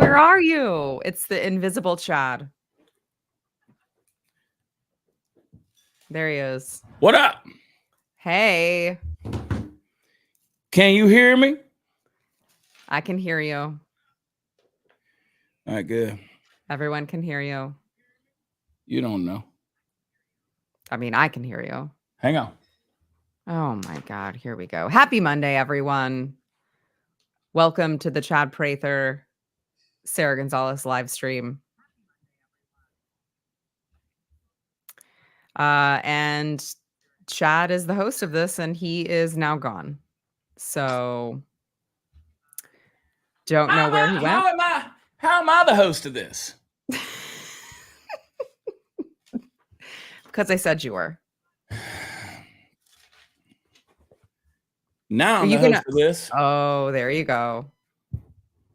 Where are you? It's the invisible Chad. There he is. What up? Hey. Can you hear me? I can hear you. All right, good. Everyone can hear you. You don't know. I mean, I can hear you. Hang on. Oh my God. Here we go. Happy Monday, everyone. Welcome to the Chad Prather, Sara Gonzalez live stream. And Chad is the host of this, and he is now gone. So don't know where he went. How am I the host of this? Because I said you were. Now I'm the host of this. Oh, there you go.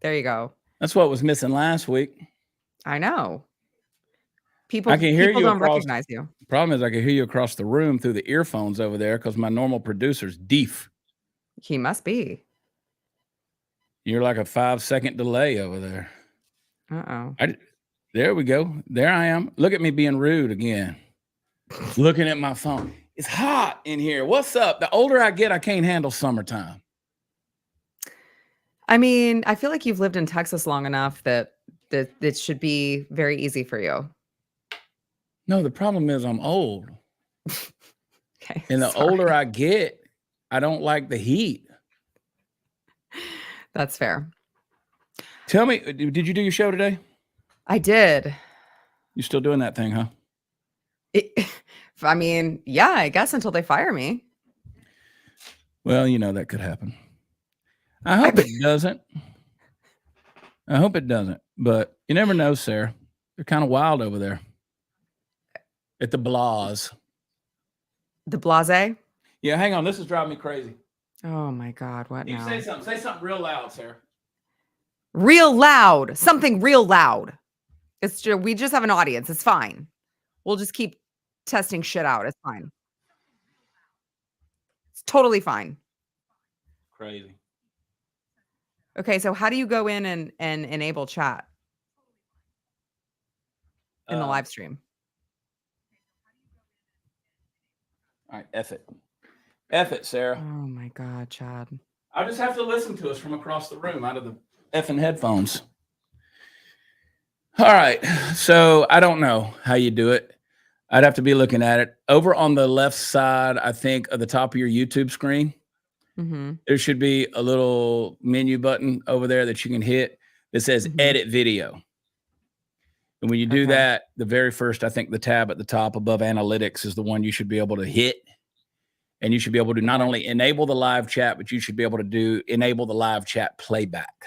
There you go. That's what was missing last week. I know. People I can hear you don't recognize you. The problem is I can hear you across the room through the earphones over there because my normal producer's deaf. He must be. You're like a 5-second delay over there. Uh-oh. There we go. There I am. Look at me being rude again. Looking at my phone. It's hot in here. What's up? The older I get, I can't handle summertime. I mean, I feel like you've lived in Texas long enough that it should be very easy for you. No, the problem is I'm old. Okay. And the older I get, I don't like the heat. That's fair. Tell me, did you do your show today? I did. You still doing that thing, huh? I mean, yeah, I guess until they fire me. Well, you know, that could happen. I hope it doesn't. I hope it doesn't. But you never know, Sarah. They're kind of wild over there. At the Blaz. The Blase? Yeah, hang on. This is driving me crazy. Oh, my God. What now? Say something. Say something real loud, Sarah. Real loud. Something real loud. It's just, we just have an audience. It's fine. We'll just keep testing shit out. It's fine. It's totally fine. Crazy. Okay, so how do you go in and enable chat in the live stream? All right, F it. F it, Sarah. Oh my God, Chad. I'll just have to listen to us from across the room out of the effing headphones. All right, so I don't know how you do it. I'd have to be looking at it. Over on the left side, I think, of the top of your YouTube screen, there should be a little menu button over there that you can hit that says Edit Video. And when you do that, the very first, I think the tab at the top above Analytics is the one you should be able to hit. And you should be able to not only enable the live chat, but you should be able to enable the live chat playback.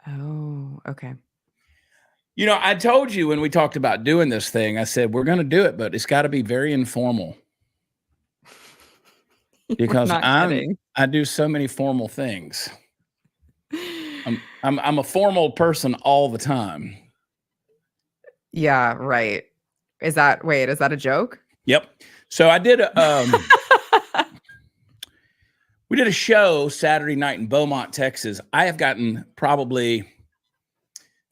Oh, okay. You know, I told you when we talked about doing this thing, I said, we're going to do it, but it's got to be very informal. Because I do so many formal things. I'm a formal person all the time. Yeah, right. Is that a joke? Yep. So I did we did a show Saturday night in Beaumont, Texas. I have gotten probably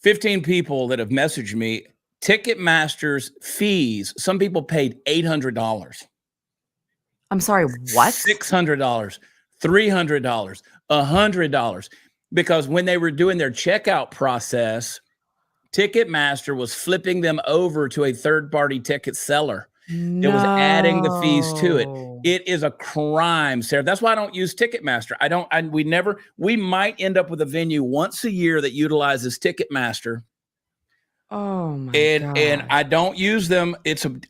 15 people that have messaged me. Ticketmaster's fees. Some people paid $800. I'm sorry, what? $600, $300, $100. Because when they were doing their checkout process, Ticketmaster was flipping them over to a third-party ticket seller. It was adding the fees to it. It is a crime, Sarah. That's why I don't use Ticketmaster. We might end up with a venue once a year that utilizes Ticketmaster. Oh my God. And I don't use them.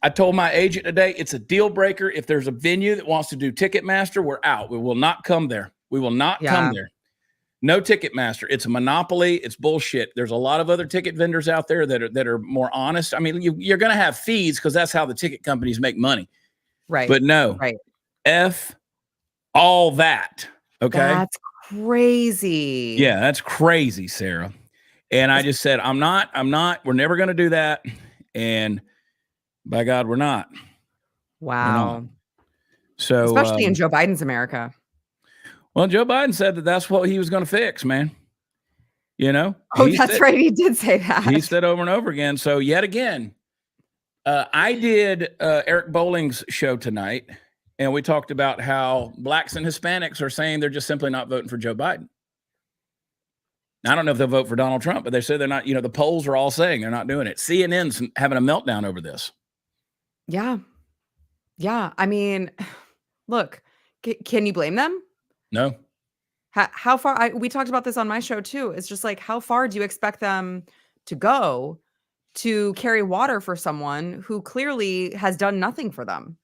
I told my agent today, it's a deal breaker. If there's a venue that wants to do Ticketmaster, we're out. We will not come there. We will not come there. No Ticketmaster. It's a monopoly. It's bullshit. There's a lot of other ticket vendors out there that are more honest. I mean, you're going to have fees because that's how the ticket companies make money. Right. But no. Right. F all that. Okay. That's crazy. Yeah, that's crazy, Sarah. And I just said, we're never going to do that. And by God, we're not. Wow. We're not. So, especially in Joe Biden's America. Well, Joe Biden said that that's what he was going to fix, man. Oh, that's right. He did say that. He said over and over again. So yet again, I did Eric Bowling's show tonight, and we talked about how blacks and Hispanics are saying they're just simply not voting for Joe Biden. I don't know if they'll vote for Donald Trump, but they say they're not, the polls are all saying they're not doing it. CNN's having a meltdown over this. Yeah. Yeah. I mean, look, can you blame them? No. How far, we talked about this on my show too. It's just like, how far do you expect them to go to carry water for someone who clearly has done nothing for them?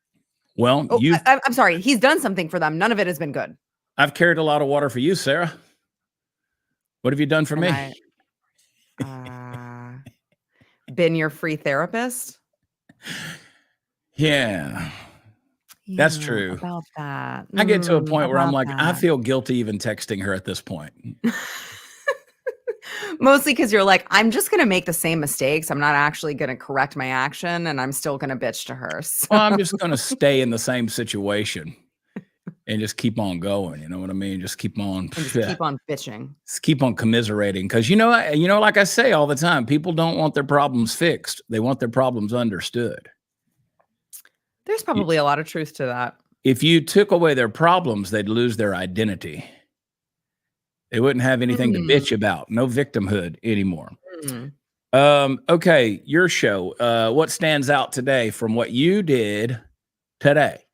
Well, I'm sorry. He's done something for them. None of it has been good. I've carried a lot of water for you, Sarah. What have you done for me? Been your free therapist? Yeah, that's true. About that. I get to a point where I'm like, I feel guilty even texting her at this point. Mostly because you're like, I'm just going to make the same mistakes. I'm not actually going to correct my action, and I'm still going to bitch to her. So. Well, I'm just going to stay in the same situation and just keep on going. You know what I mean? Just keep on. Just keep on bitching. Just keep on commiserating. Because, like I say all the time, people don't want their problems fixed. They want their problems understood. There's probably a lot of truth to that. If you took away their problems, they'd lose their identity. They wouldn't have anything to bitch about. No victimhood anymore. Okay, your show. What stands out today from what you did today?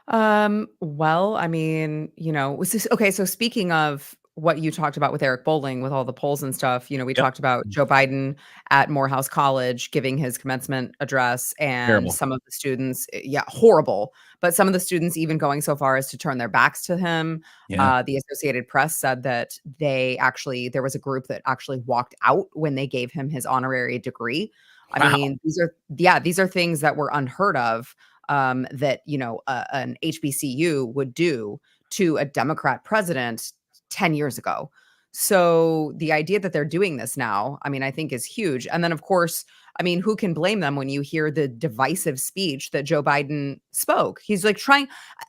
Well, I mean, okay. So speaking of what you talked about with Eric Bowling, with all the polls and stuff, we talked about Joe Biden at Morehouse College giving his commencement address, and Terrible. Some of the students, horrible. But some of the students even going so far as to turn their backs to him. Yeah. The Associated Press said that there was a group that actually walked out when they gave him his honorary degree. I mean, these are things that were unheard of. That an HBCU would do to a Democrat president 10 years ago. So the idea that they're doing this now, I mean, I think is huge. And then, of course, I mean, who can blame them when you hear the divisive speech that Joe Biden spoke? He's like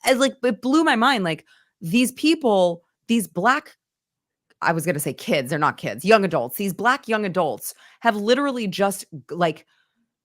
it blew my mind. Like, these people, these black, I was going to say kids, they're not kids, young adults, these black young adults have literally just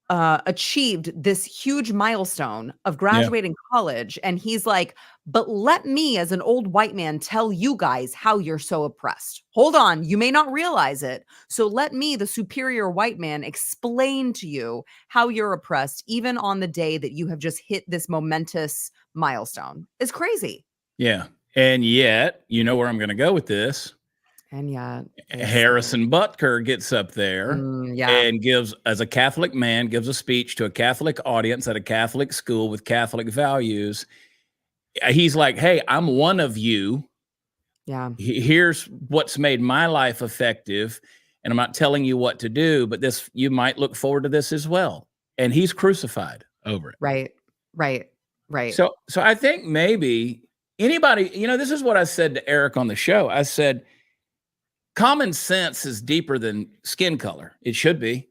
achieved this huge milestone of graduating college. And he's like, but let me, as an old white man, tell you guys how you're so oppressed. Hold on. You may not realize it. So let me, the superior white man, explain to you how you're oppressed, even on the day that you have just hit this momentous milestone. It's crazy. Yeah. And yet, you know where I'm going to go with this. And yet, Harrison Butker gets up there and gives, as a Catholic man, gives a speech to a Catholic audience at a Catholic school with Catholic values. He's like, hey, I'm one of you. Yeah. Here's what's made my life effective. And I'm not telling you what to do, but you might look forward to this as well. And he's crucified over it. Right. So I think maybe anybody, this is what I said to Eric on the show. I said, common sense is deeper than skin color. It should be.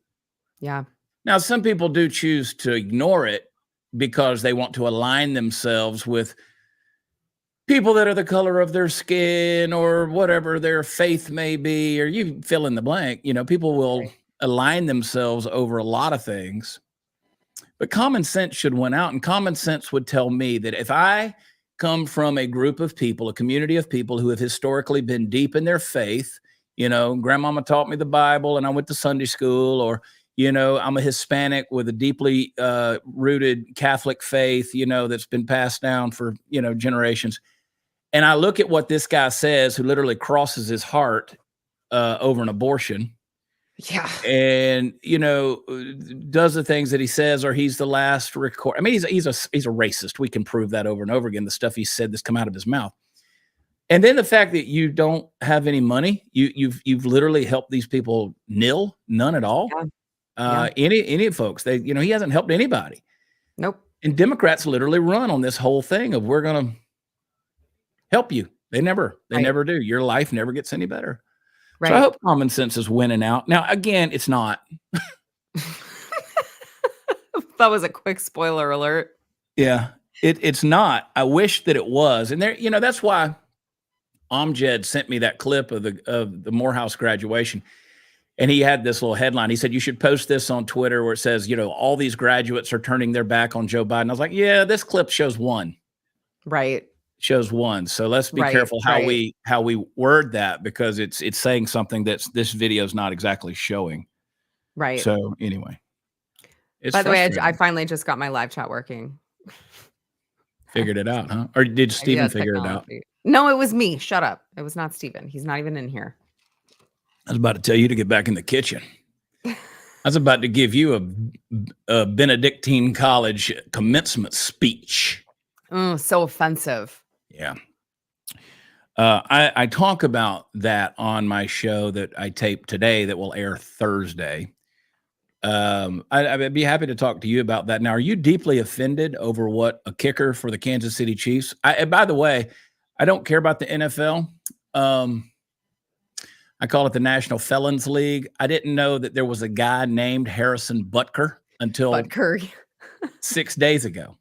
Yeah. Now, some people do choose to ignore it because they want to align themselves with people that are the color of their skin or whatever their faith may be, or you fill in the blank. People will align themselves over a lot of things. But common sense should win out. And common sense would tell me that if I come from a group of people, a community of people who have historically been deep in their faith, grandmama taught me the Bible and I went to Sunday school, or, I'm a Hispanic with a deeply rooted Catholic faith, that's been passed down for, generations. And I look at what this guy says, who literally crosses his heart over an abortion. Yeah. And, does the things that he says, or he's the last record. I mean, he's a racist. We can prove that over and over again. The stuff he said that's come out of his mouth. And then the fact that you don't have any money, you've literally helped these people none at all. Yeah. Any folks, he hasn't helped anybody. Nope. And Democrats literally run on this whole thing of, we're going to help you. They never do. Your life never gets any better. Right. So I hope common sense is winning out. Now, again, it's not. That was a quick spoiler alert. Yeah, it's not. I wish that it was. And that's why Amjad sent me that clip of the Morehouse graduation, and he had this little headline. He said, you should post this on Twitter where it says, all these graduates are turning their back on Joe Biden. I was like, yeah, this clip shows one. Right. Shows one. So let's be careful how we word that, because it's saying something that's this video is not exactly showing. Right. So anyway. By the way, I finally just got my live chat working. Figured it out, huh? Or did Steven figure it out? No, it was me. Shut up. It was not Steven. He's not even in here. I was about to tell you to get back in the kitchen. I was about to give you a Benedictine college commencement speech. So offensive. Yeah. I talk about that on my show that I taped today that will air Thursday. I'd be happy to talk to you about that. Now, are you deeply offended over what a kicker for the Kansas City Chiefs? By the way, I don't care about the NFL. I call it the National Felons League. I didn't know that there was a guy named Harrison Butker until 6 days ago.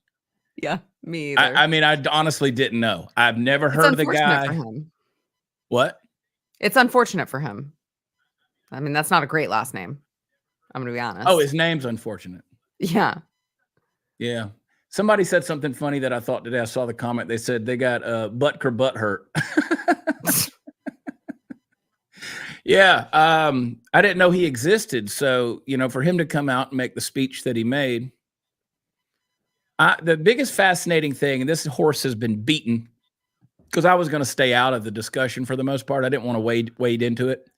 Yeah, me either. I mean, I honestly didn't know. I've never heard of the guy. For him. What? It's unfortunate for him. I mean, that's not a great last name. I'm going to be honest. Oh, his name's unfortunate. Yeah. Yeah. Somebody said something funny that I thought today. I saw the comment. They said they got Butker butt hurt. Yeah. I didn't know he existed. So, for him to come out and make the speech that he made, the biggest fascinating thing, and this horse has been beaten because I was going to stay out of the discussion for the most part. I didn't want to wade into it,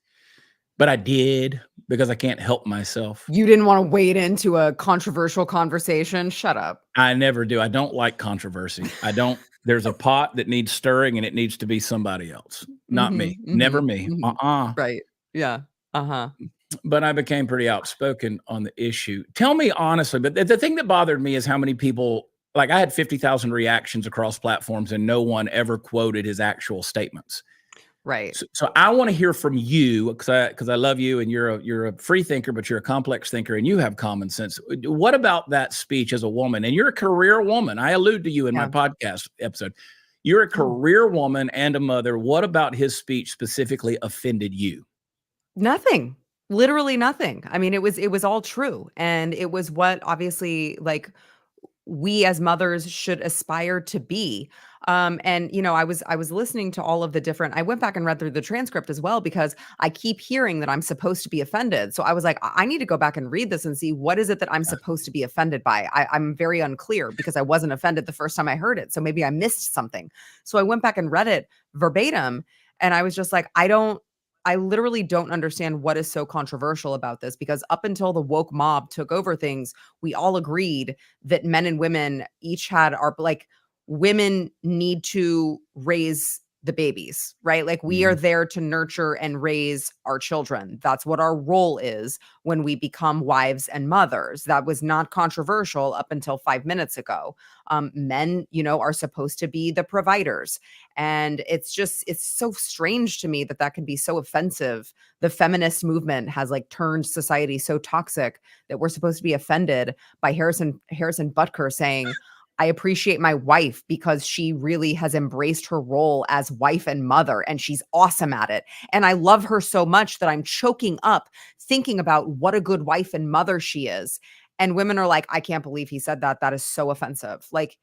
but I did because I can't help myself. You didn't want to wade into a controversial conversation? Shut up. I never do. I don't like controversy. I don't. There's a pot that needs stirring and it needs to be somebody else, not me. Never me. Right. Yeah. But I became pretty outspoken on the issue. Tell me honestly, but the thing that bothered me is how many people, like I had 50,000 reactions across platforms and no one ever quoted his actual statements. Right. So I want to hear from you because I love you and you're a free thinker, but you're a complex thinker and you have common sense. What about that speech as a woman? And you're a career woman. I allude to you in my podcast episode. You're a career woman and a mother. What about his speech specifically offended you? Nothing. Literally nothing. I mean, it was all true. And it was what obviously like we as mothers should aspire to be. And I was listening to all of the different, I went back and read through the transcript as well, because I keep hearing that I'm supposed to be offended. So I was like, I need to go back and read this and see what is it that I'm supposed to be offended by. I'm very unclear because I wasn't offended the first time I heard it. So maybe I missed something. So I went back and read it verbatim. And I was just like, I literally don't understand what is so controversial about this, because up until the woke mob took over things, we all agreed that men and women each had women need to raise the babies, right? Like we are there to nurture and raise our children. That's what our role is when we become wives and mothers. That was not controversial up until 5 minutes ago. Men, are supposed to be the providers. And it's so strange to me that can be so offensive. The feminist movement has turned society so toxic that we're supposed to be offended by Harrison Butker saying, I appreciate my wife because she really has embraced her role as wife and mother, and she's awesome at it. And I love her so much that I'm choking up thinking about what a good wife and mother she is. And women are like, I can't believe he said that. That is so offensive. Like,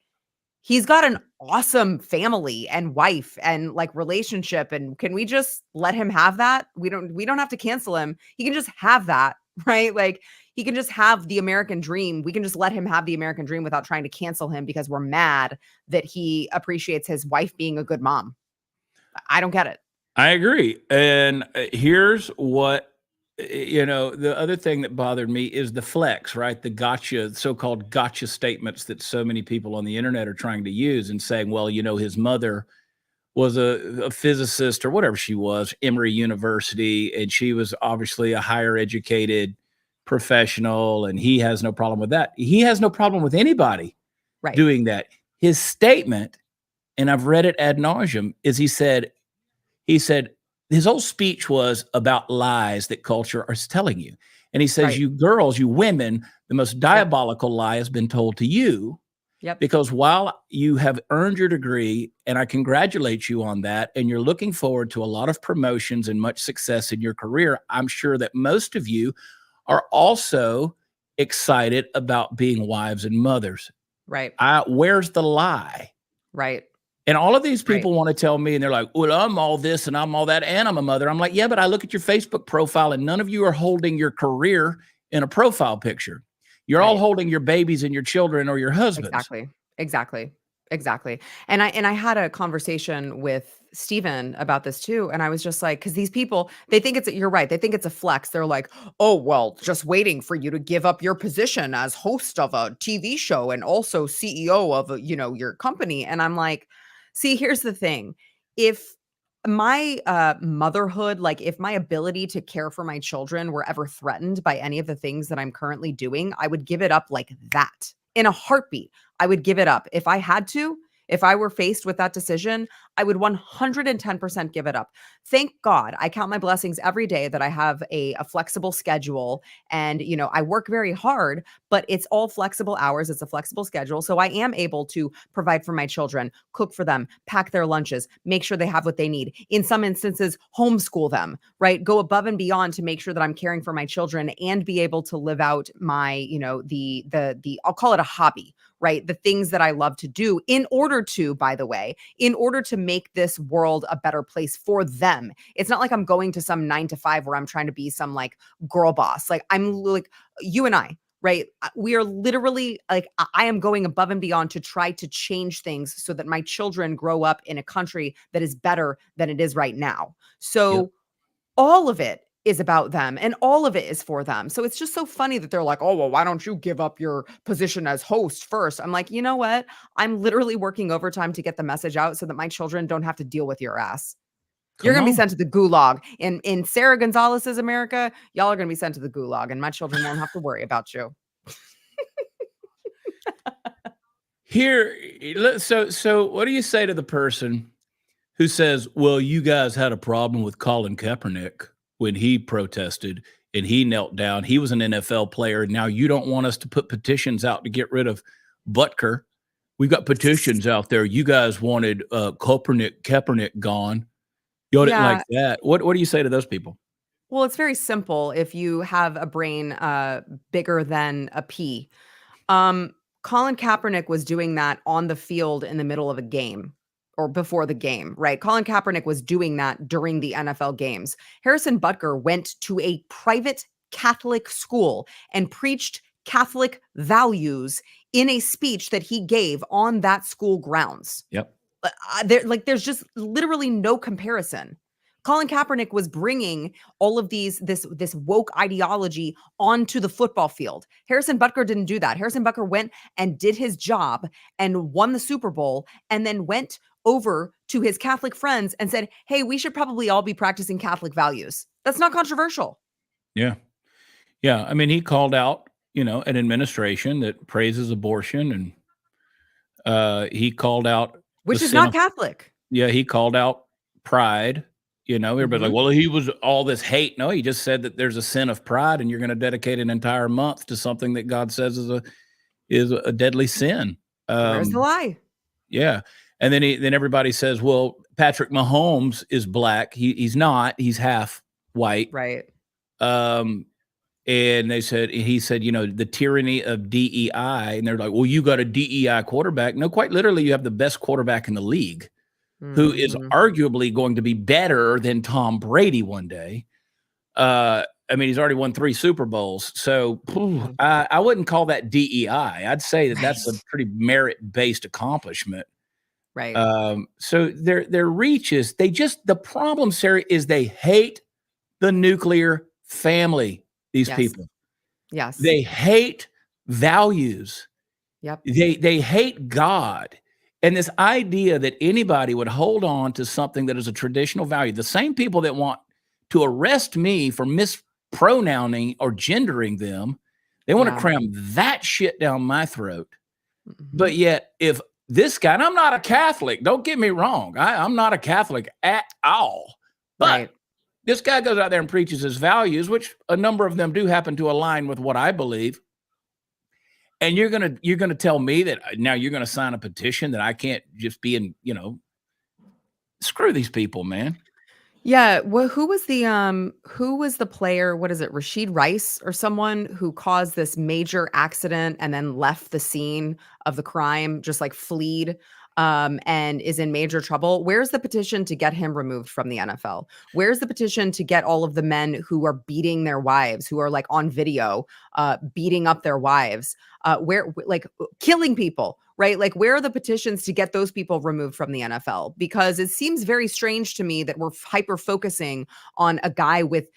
he's got an awesome family and wife and relationship. And can we just let him have that? We don't have to cancel him. He can just have that, right? Like, he can just have the American dream. We can just let him have the American dream without trying to cancel him because we're mad that he appreciates his wife being a good mom. I don't get it. I agree. And here's what, the other thing that bothered me is the flex, right? The so-called gotcha statements that so many people on the internet are trying to use and saying, well, his mother was a physicist or whatever she was, Emory University, and she was obviously a higher educated professional, and he has no problem with that. He has no problem with anybody doing that. His statement, and I've read it ad nauseum, is he said his whole speech was about lies that culture is telling you. And he says, you girls, you women, the most diabolical lie has been told to you. Yep. Because while you have earned your degree, and I congratulate you on that, and you're looking forward to a lot of promotions and much success in your career, I'm sure that most of you are also excited about being wives and mothers. Right. Where's the lie? Right. And all of these Right. people want to tell me, and they're like, well, I'm all this and I'm all that, and I'm a mother. I'm like, yeah, but I look at your Facebook profile, and none of you are holding your career in a profile picture. You're all Right. holding your babies and your children or your husbands. Exactly. Exactly. Exactly. And I had a conversation with Steven about this too. And I was just like, because these people, they think you're right. They think it's a flex. They're like, oh, well, just waiting for you to give up your position as host of a TV show and also CEO of your company. And I'm like, see, here's the thing. If my motherhood, like if my ability to care for my children were ever threatened by any of the things that I'm currently doing, I would give it up like that in a heartbeat. I would give it up. If I had to, if I were faced with that decision, I would 110% give it up. Thank God. I count my blessings every day that I have a flexible schedule and, I work very hard, but it's all flexible hours. It's a flexible schedule. So I am able to provide for my children, cook for them, pack their lunches, make sure they have what they need. In some instances, homeschool them, right? Go above and beyond to make sure that I'm caring for my children and be able to live out my, the I'll call it a hobby, right? The things that I love to do in order to, by the way, in order to make this world a better place for them. It's not like I'm going to some 9 to 5 where I'm trying to be some like girl boss. Like I'm like you and I, right? We are literally like, I am going above and beyond to try to change things so that my children grow up in a country that is better than it is right now. Yep. So all of it is about them and all of it is for them. So it's just so funny that they're like, "Oh, well, why don't you give up your position as host first?" I'm like, "You know what? I'm literally working overtime to get the message out so that my children don't have to deal with your ass. You're Come going to be on. sent to the gulag. In Sarah Gonzalez's America, y'all are going to be sent to the gulag and my children won't have to worry about you." Here, so what do you say to the person who says, well, you guys had a problem with Colin Kaepernick when he protested and he knelt down. He was an NFL player. Now you don't want us to put petitions out to get rid of Butker. We've got petitions out there. You guys wanted Kaepernick gone. Y'all didn't like Yeah. that. What do you say to those people? Well, it's very simple if you have a brain bigger than a pea. Um, Colin Kaepernick was doing that on the field in the middle of a game or before the game, right? Colin Kaepernick was doing that during the NFL games. Harrison Butker went to a private Catholic school and preached Catholic values in a speech that he gave on that school grounds. Yep. There's just literally no comparison. Colin Kaepernick was bringing all of this woke ideology onto the football field. Harrison Butker didn't do that. Harrison Butker went and did his job and won the Super Bowl and then went over to his Catholic friends and said, "Hey, we should probably all be practicing Catholic values." That's not controversial. Yeah. Yeah. I mean, he called out, an administration that praises abortion, and he called out the Which is sin not of, Catholic. yeah, he called out pride. Everybody's like, Mhm. well, he was all this hate. No, he just said that there's a sin of pride, and you're going to dedicate an entire month to something that God says is a deadly sin. Where's the lie? Yeah. And then everybody says, well, Patrick Mahomes is black. He's not. He's half white. Right. Um, and he said, the tyranny of DEI. And they're like, well, you got a DEI quarterback. No, quite literally, you have the best quarterback in the league, who is Mhm. arguably going to be better than Tom Brady one day. I mean, he's already won 3 Super Bowls. So Mhm. I wouldn't call that DEI. I'd say that that's a Right. pretty merit-based accomplishment. Right. So their reach is, the problem, Sarah, is they hate the nuclear family, these Yes. people. Yes. They hate values. Yep. They hate God. And this idea that anybody would hold on to something that is a traditional value, the same people that want to arrest me for mispronouncing or gendering them, they want to Yeah. cram that shit down my throat. Mhm. But yet, if this guy, and I'm not a Catholic, don't get me wrong, I'm not a Catholic at all. But Right. this guy goes out there and preaches his values, which a number of them do happen to align with what I believe. And you're gonna tell me that now you're gonna sign a petition that I can't just be in, screw these people, man. Yeah, well, who was the player, what is it, Rashid Rice or someone who caused this major accident and then left the scene of the crime, just like fleed, and is in major trouble? Where's the petition to get him removed from the NFL? Where's the petition to get all of the men who are beating their wives, who are like on video, beating up their wives, killing people? Right? Like, where are the petitions to get those people removed from the NFL? Because it seems very strange to me that we're hyper focusing on a guy with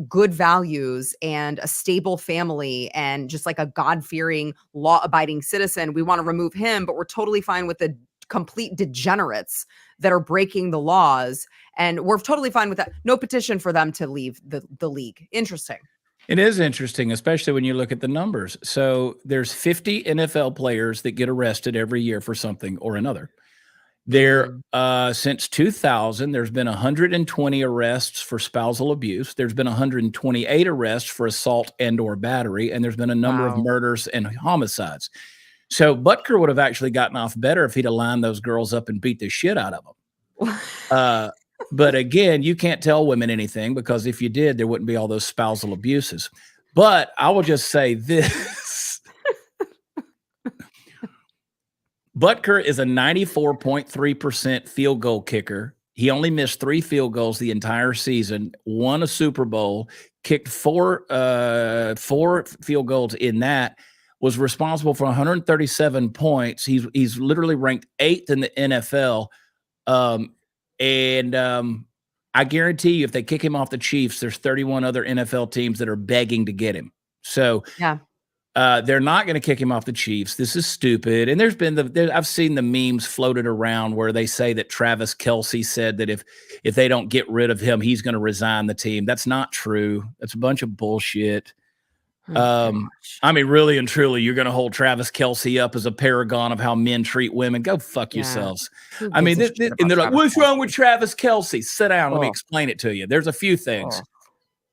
good values and a stable family and just like a God fearing, law abiding citizen. We want to remove him, but we're totally fine with the complete degenerates that are breaking the laws. And we're totally fine with that. No petition for them to leave the league. Interesting. It is interesting, especially when you look at the numbers. So there's 50 NFL players that get arrested every year for something or another. There, since 2000, there's been 120 arrests for spousal abuse. There's been 128 arrests for assault and/or battery, and there's been a number of Wow. murders and homicides. So Butker would have actually gotten off better if he'd have lined those girls up and beat the shit out of them. But again, you can't tell women anything because if you did, there wouldn't be all those spousal abuses. But I will just say this. Butker is a 94.3% field goal kicker. He only missed 3 field goals the entire season, won a Super Bowl, kicked four field goals in that, was responsible for 137 points. He's literally ranked 8th in the NFL. I guarantee you, if they kick him off the Chiefs, there's 31 other NFL teams that are begging to get him. So Yeah. they're not going to kick him off the Chiefs. This is stupid. And there's been I've seen the memes floated around where they say that Travis Kelce said that if they don't get rid of him, he's going to resign the team. That's not true. That's a bunch of bullshit. I mean, really and truly, you're going to hold Travis Kelce up as a paragon of how men treat women. Go fuck yourselves. I mean, and they're like, what's wrong with Travis Kelce? Sit down. Let me explain it to you. There's a few things.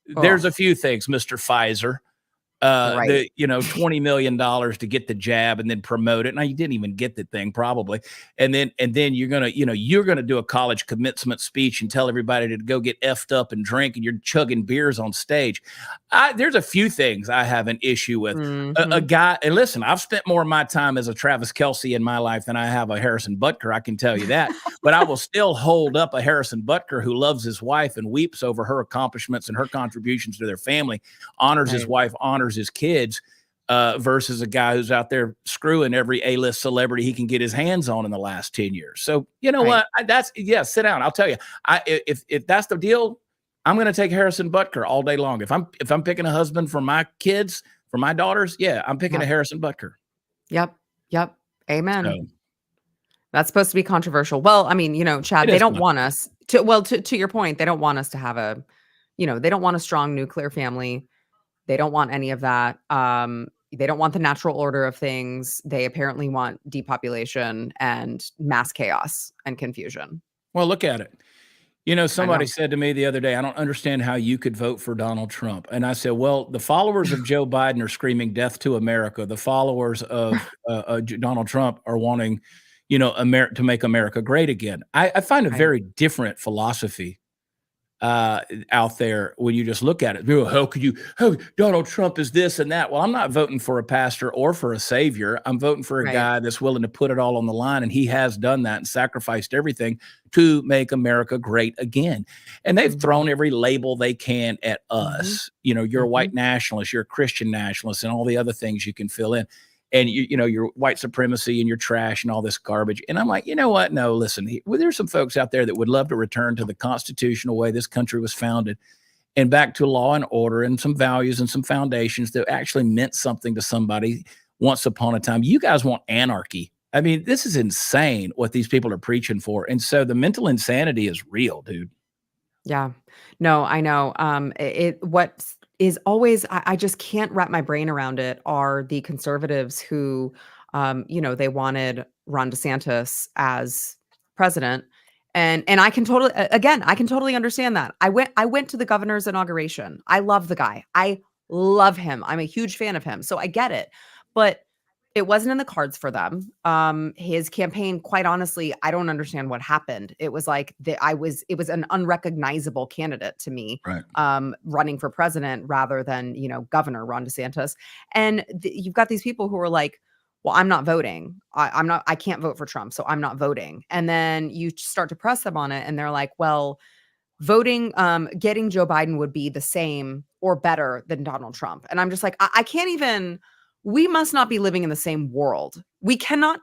There's a few things, Mr. Pfizer. Right. $20 million to get the jab and then promote it. Now you didn't even get the thing probably. And then you're going to do a college commencement speech and tell everybody to go get effed up and drink and you're chugging beers on stage. There's a few things I have an issue with. A guy, and listen, I've spent more of my time as a Travis Kelce in my life than I have a Harrison Butker. I can tell you that, but I will still hold up a Harrison Butker who loves his wife and weeps over her accomplishments and her contributions to their family, honors his wife, honors his kids, versus a guy who's out there screwing every A-list celebrity he can get his hands on in the last 10 years. So you know what? Sit down. I'll tell you, if that's the deal, I'm going to take Harrison Butker all day long. If I'm picking a husband for my kids, for my daughters, I'm picking a Harrison Butker. Yep. Amen. So, that's supposed to be controversial. Well, I mean, Chad, they don't want us to your point, they don't want us to have they don't want a strong nuclear family. They don't want any of that. They don't want the natural order of things. They apparently want depopulation and mass chaos and confusion. Well, look at it. Somebody said to me the other day, I don't understand how you could vote for Donald Trump. And I said, well, the followers of Joe Biden are screaming death to America. The followers of Donald Trump are wanting, to make America great again. I find a very different philosophy out there when you just look at it. How Donald Trump is this and that? Well, I'm not voting for a pastor or for a savior. I'm voting for a guy that's willing to put it all on the line. And he has done that and sacrificed everything to make America great again. And they've thrown every label they can at us. You're a white nationalist, you're a Christian nationalist, and all the other things you can fill in. And your white supremacy and your trash and all this garbage. And I'm like, you know what? No, listen, there's some folks out there that would love to return to the constitutional way this country was founded and back to law and order and some values and some foundations that actually meant something to somebody once upon a time. You guys want anarchy. I mean, this is insane what these people are preaching for. And so the mental insanity is real, dude. Yeah, no, I know. What is always, I just can't wrap my brain around it, are the conservatives who, they wanted Ron DeSantis as president. And I can totally understand that. I went to the governor's inauguration. I love the guy. I love him. I'm a huge fan of him. So I get it. But It wasn't in the cards for them. His campaign, quite honestly, I don't understand what happened. It was like it was an unrecognizable candidate to me, Right. running for president rather than, Governor Ron DeSantis. And you've got these people who are like, well, I'm not voting. I can't vote for Trump, so I'm not voting. And then you start to press them on it, and they're like, well, getting Joe Biden would be the same or better than Donald Trump. And I'm just like, I can't even, we must not be living in the same world. We cannot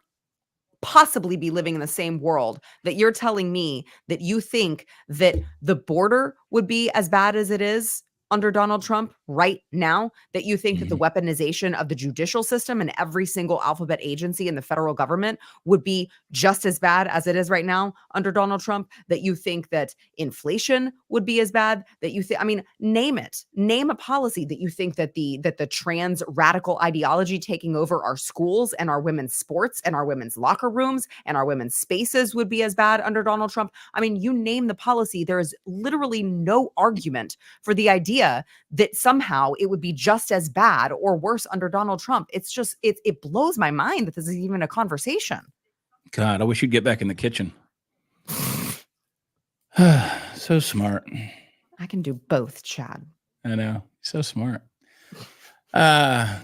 possibly be living in the same world that you're telling me that you think that the border would be as bad as it is under Donald Trump right now, that you think that the weaponization of the judicial system and every single alphabet agency in the federal government would be just as bad as it is right now under Donald Trump, that you think that inflation would be as bad, that you think, I mean, name it, name a policy that you think that the trans radical ideology taking over our schools and our women's sports and our women's locker rooms and our women's spaces would be as bad under Donald Trump. I mean, you name the policy, there is literally no argument for the idea that somehow it would be just as bad or worse under Donald Trump. It's just, it blows my mind that this is even a conversation. God, I wish you'd get back in the kitchen. So smart. I can do both, Chad. I know. So smart. No,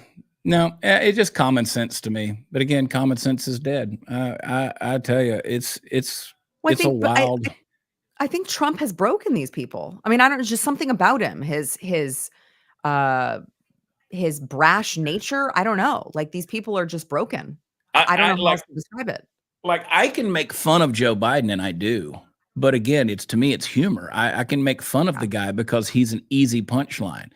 it's just common sense to me. But again, common sense is dead. I tell you, it's a wild. I think Trump has broken these people. I mean, I don't know, just something about him, his brash nature. I don't know. Like, these people are just broken. I don't know how else to describe it. Like, I can make fun of Joe Biden, and I do. But again, to me, it's humor. I can make fun of the guy because he's an easy punchline.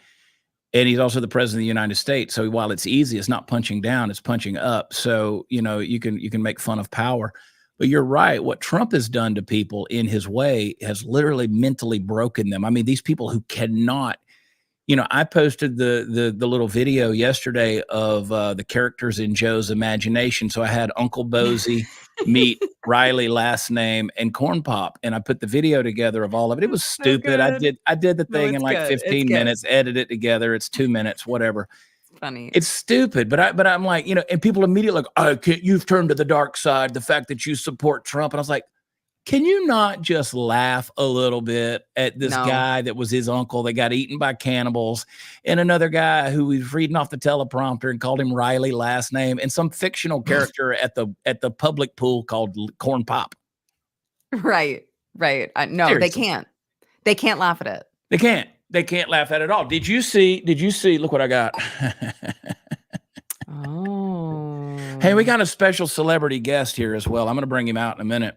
And he's also the president of the United States. So while it's easy, it's not punching down, it's punching up. So, you can make fun of power. But you're right. What Trump has done to people in his way has literally mentally broken them. I mean, these people who cannot, I posted the little video yesterday of the characters in Joe's imagination. So I had Uncle Bozy meet Riley last name and Corn Pop, and I put the video together of all of it. It was stupid. I did the thing in like 15 minutes, edited it together. It's 2 minutes, whatever. Funny. It's stupid, but I'm like, and people immediately like, oh, you've turned to the dark side, the fact that you support Trump. And I was like, can you not just laugh a little bit at this guy that was his uncle that got eaten by cannibals, and another guy who was reading off the teleprompter and called him Riley last name, and some fictional character at the public pool called Corn Pop? Right. No, Seriously. They can't laugh at it. They can't laugh at it at all. Did you see, look what I got. Oh. Hey, we got a special celebrity guest here as well. I'm going to bring him out in a minute.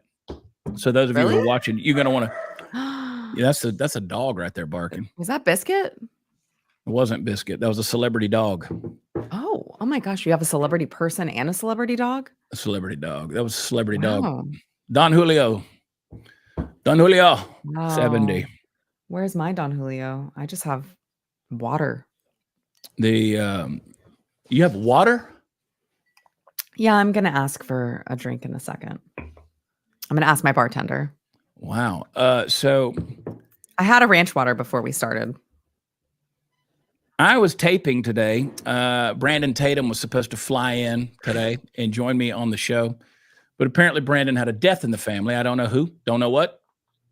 So those of you who are watching, you're going to want to, yeah, that's a dog right there barking. Was that Biscuit? It wasn't Biscuit. That was a celebrity dog. Oh my gosh. You have a celebrity person and a celebrity dog? A celebrity dog. That was a celebrity dog. Don Julio. Wow. 70. Where's my Don Julio? I just have water. You have water? Yeah, I'm going to ask for a drink in a second. I'm going to ask my bartender. Wow. So I had a ranch water before we started. I was taping today. Brandon Tatum was supposed to fly in today and join me on the show. But apparently Brandon had a death in the family. I don't know who, don't know what.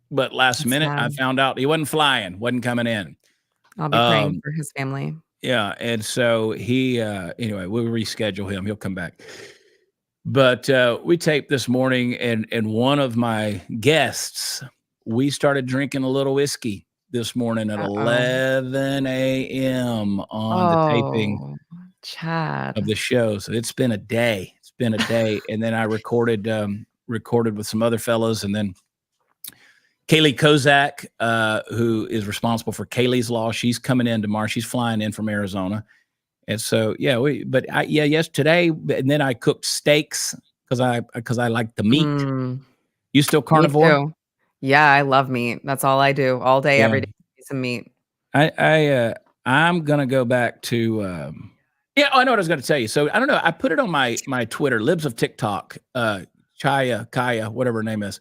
But last minute, I found out he wasn't flying, wasn't coming in. I'll be praying for his family. Yeah. And so he, anyway, we'll reschedule him. He'll come back. But we taped this morning, and one of my guests, we started drinking a little whiskey this morning at 11 a.m. on the taping Chad. of the show. So it's been a day. And then I recorded with some other fellas, and then Kaylee Kozak, who is responsible for Kaylee's Law, she's coming in tomorrow. She's flying in from Arizona. And so, yes, today, and then I cooked steaks because I like the meat. You still carnivore? Yeah, I love meat. That's all I do all day, every day. Some meat. I'm gonna go back to I know what I was gonna tell you. So I don't know. I put it on my Twitter, Libs of TikTok, Kaya, whatever her name is,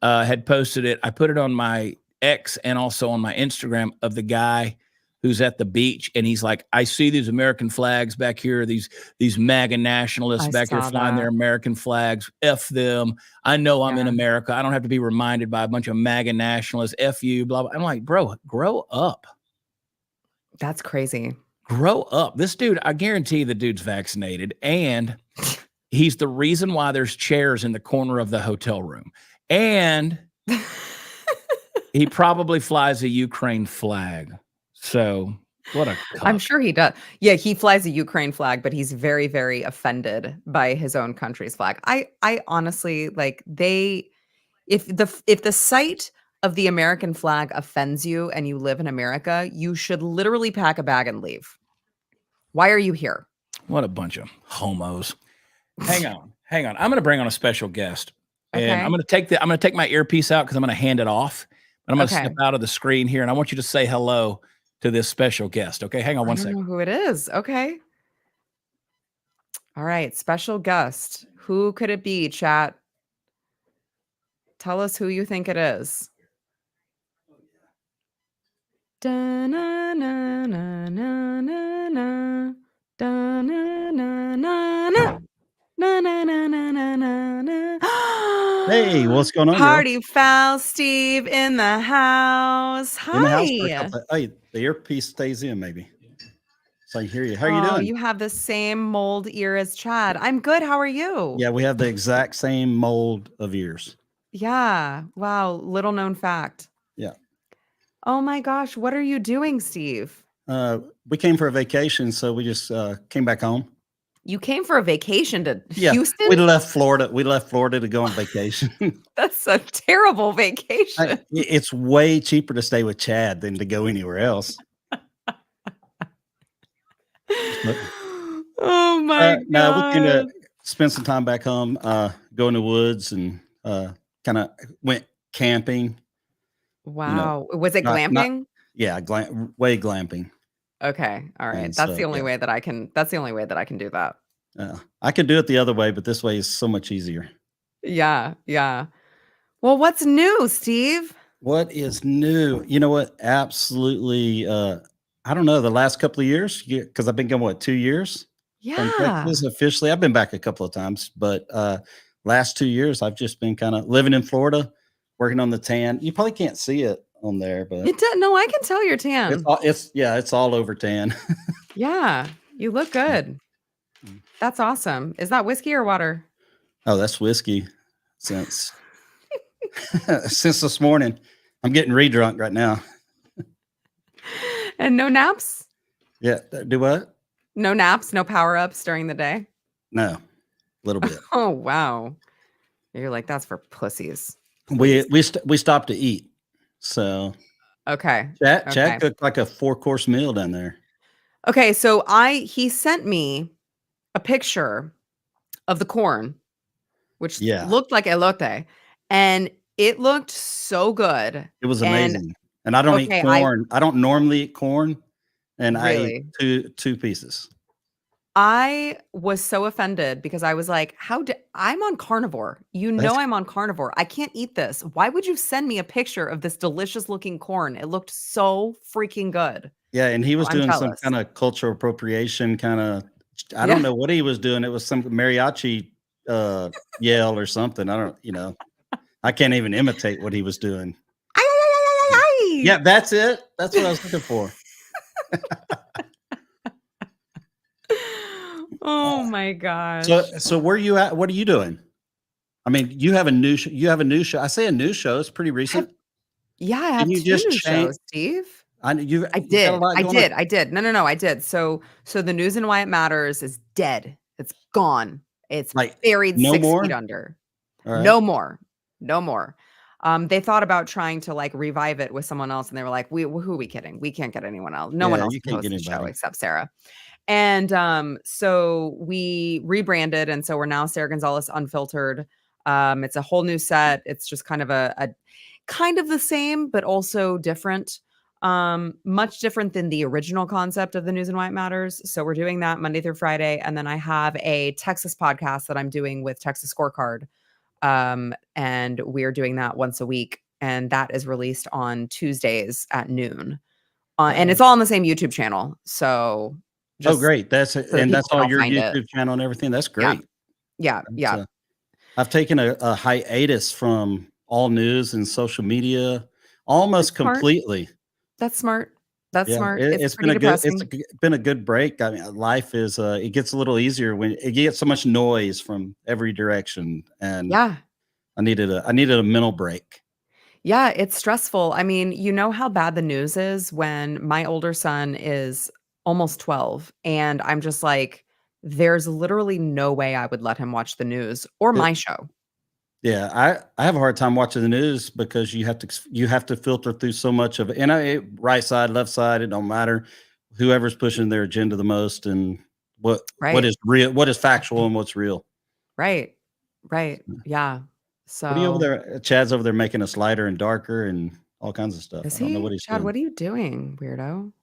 had posted it. I put it on my X and also on my Instagram of the guy who's at the beach, and he's like, I see these American flags back here, these MAGA nationalists I back here saw flying their that. American flags. F them. I know I'm in Yeah. America. I don't have to be reminded by a bunch of MAGA nationalists. F you, blah, blah. I'm like, bro, grow up. That's crazy. Grow up. This dude, I guarantee the dude's vaccinated, and he's the reason why there's chairs in the corner of the hotel room. And he probably flies a Ukraine flag. So what a I'm cuck. sure he does. Yeah, he flies a Ukraine flag, but he's very, very offended by his own country's flag. I honestly like if the sight of the American flag offends you and you live in America, you should literally pack a bag and leave. Why are you here? What a bunch of homos. Hang on. I'm going to bring on a special guest. And I'm Okay. going to take my earpiece out because I'm going to hand it off. And I'm going to Okay. step out of the screen here, and I want you to say hello to this special guest. Okay, hang on I one don't second. know who it is. Okay. All right, special guest. Who could it be, chat? Tell us who you think it is. Da-na-na-na-na-na-na. Da-na-na-na-na. Na-na-na-na-na-na-na. Hey, what's going on, girl? Party foul, Steve in the house. In the house for a Hi. couple of, hey, the earpiece stays in maybe. So I can hear you. How are you Oh, doing? you have the same mold ear as Chad. I'm good. How are you? Yeah, we have the exact same mold of ears. Yeah. Wow. Little known fact. Yeah. Oh my gosh. What are you doing, Steve? We came for a vacation, so we just came back home. You came for a vacation to Yeah, Houston? we left Florida. We left Florida to go on vacation. That's a terrible vacation. It's way cheaper to stay with Chad than to go anywhere else. Oh my No, we came to god. spend some time back home, go in the woods, and kind of went camping. Wow. Was it Not glamping? yeah, way glamping. Okay. All right. And That's so, the only yeah. way that I can do that. I could do it the other way, but this way is so much easier. Yeah. Yeah. Well, what's new, Steve? What is new? You know what? Absolutely. I don't know. The last couple of years, because I've been going 2 years from Yeah. Texas officially. I've been back a couple of times, but last 2 years, I've just been kind of living in Florida, working on the tan. You probably can't see it on there, but No, I can tell you're tan. it's all over tan. Yeah. You look good. That's awesome. Is that whiskey or water? Oh, that's whiskey since since this morning. I'm getting re-drunk right now. And no naps? Yeah. Do what? No naps, no power-ups during the day? No, a little bit. Oh, wow. You're like, that's for pussies. We stopped to eat. So Okay. Chad cooked like a 4-course meal down there. Okay, so he sent me a picture of the corn, which looked like elote, and it looked so good. It was amazing. And I don't eat corn. I don't normally eat corn, and really? I ate two pieces. I was so offended because I was like, I'm on carnivore. I'm on carnivore. I can't eat this. Why would you send me a picture of this delicious looking corn? It looked so freaking good. Yeah, and he was doing some kind of cultural appropriation kind of, I don't know what he was doing. It was some mariachi yell or something. I can't even imitate what he was doing. Yeah, that's it. That's what I was looking for. Oh my gosh. So where are you at? What are you doing? I mean, you have a new show. I say a new show. It's pretty recent. I have 2 new shows, Steve. I did. No, I did. So the News and Why It Matters is dead. It's gone. It's like buried 6 feet under. Right. No more. They thought about trying to like revive it with someone else, and they were like, who are we kidding? We can't get anyone else. No one else can host the show except Sara. And so we rebranded, and so we're now Sara Gonzalez Unfiltered. It's a whole new set. It's just kind of a kind of the same, but also different. Much different than the original concept of the News and Why It Matters. So we're doing that Monday through Friday. And then I have a Texas podcast that I'm doing with Texas Scorecard. And we're doing that once a week. And that is released on Tuesdays at noon. And it's all on the same YouTube channel. So great. That's all your YouTube channel and everything. That's great. Yeah. I've taken a hiatus from all news and social media almost completely. That's smart. That's smart. It's been a good break. I mean, life is it gets a little easier when you get so much noise from every direction. And I needed a mental break. Yeah, it's stressful. I mean, you know how bad the news is when my older son is almost 12 and I'm just like, there's literally no way I would let him watch the news or my show. Yeah, I have a hard time watching the news because you have to filter through so much of it. And right side, left side, it don't matter. Whoever's pushing their agenda the most and what is real, what is factual and what's real. Right. Yeah. So what are you over there? Chad's over there making us lighter and darker and all kinds of stuff. Is I don't know he? what he's Chad, doing. what are you doing, weirdo?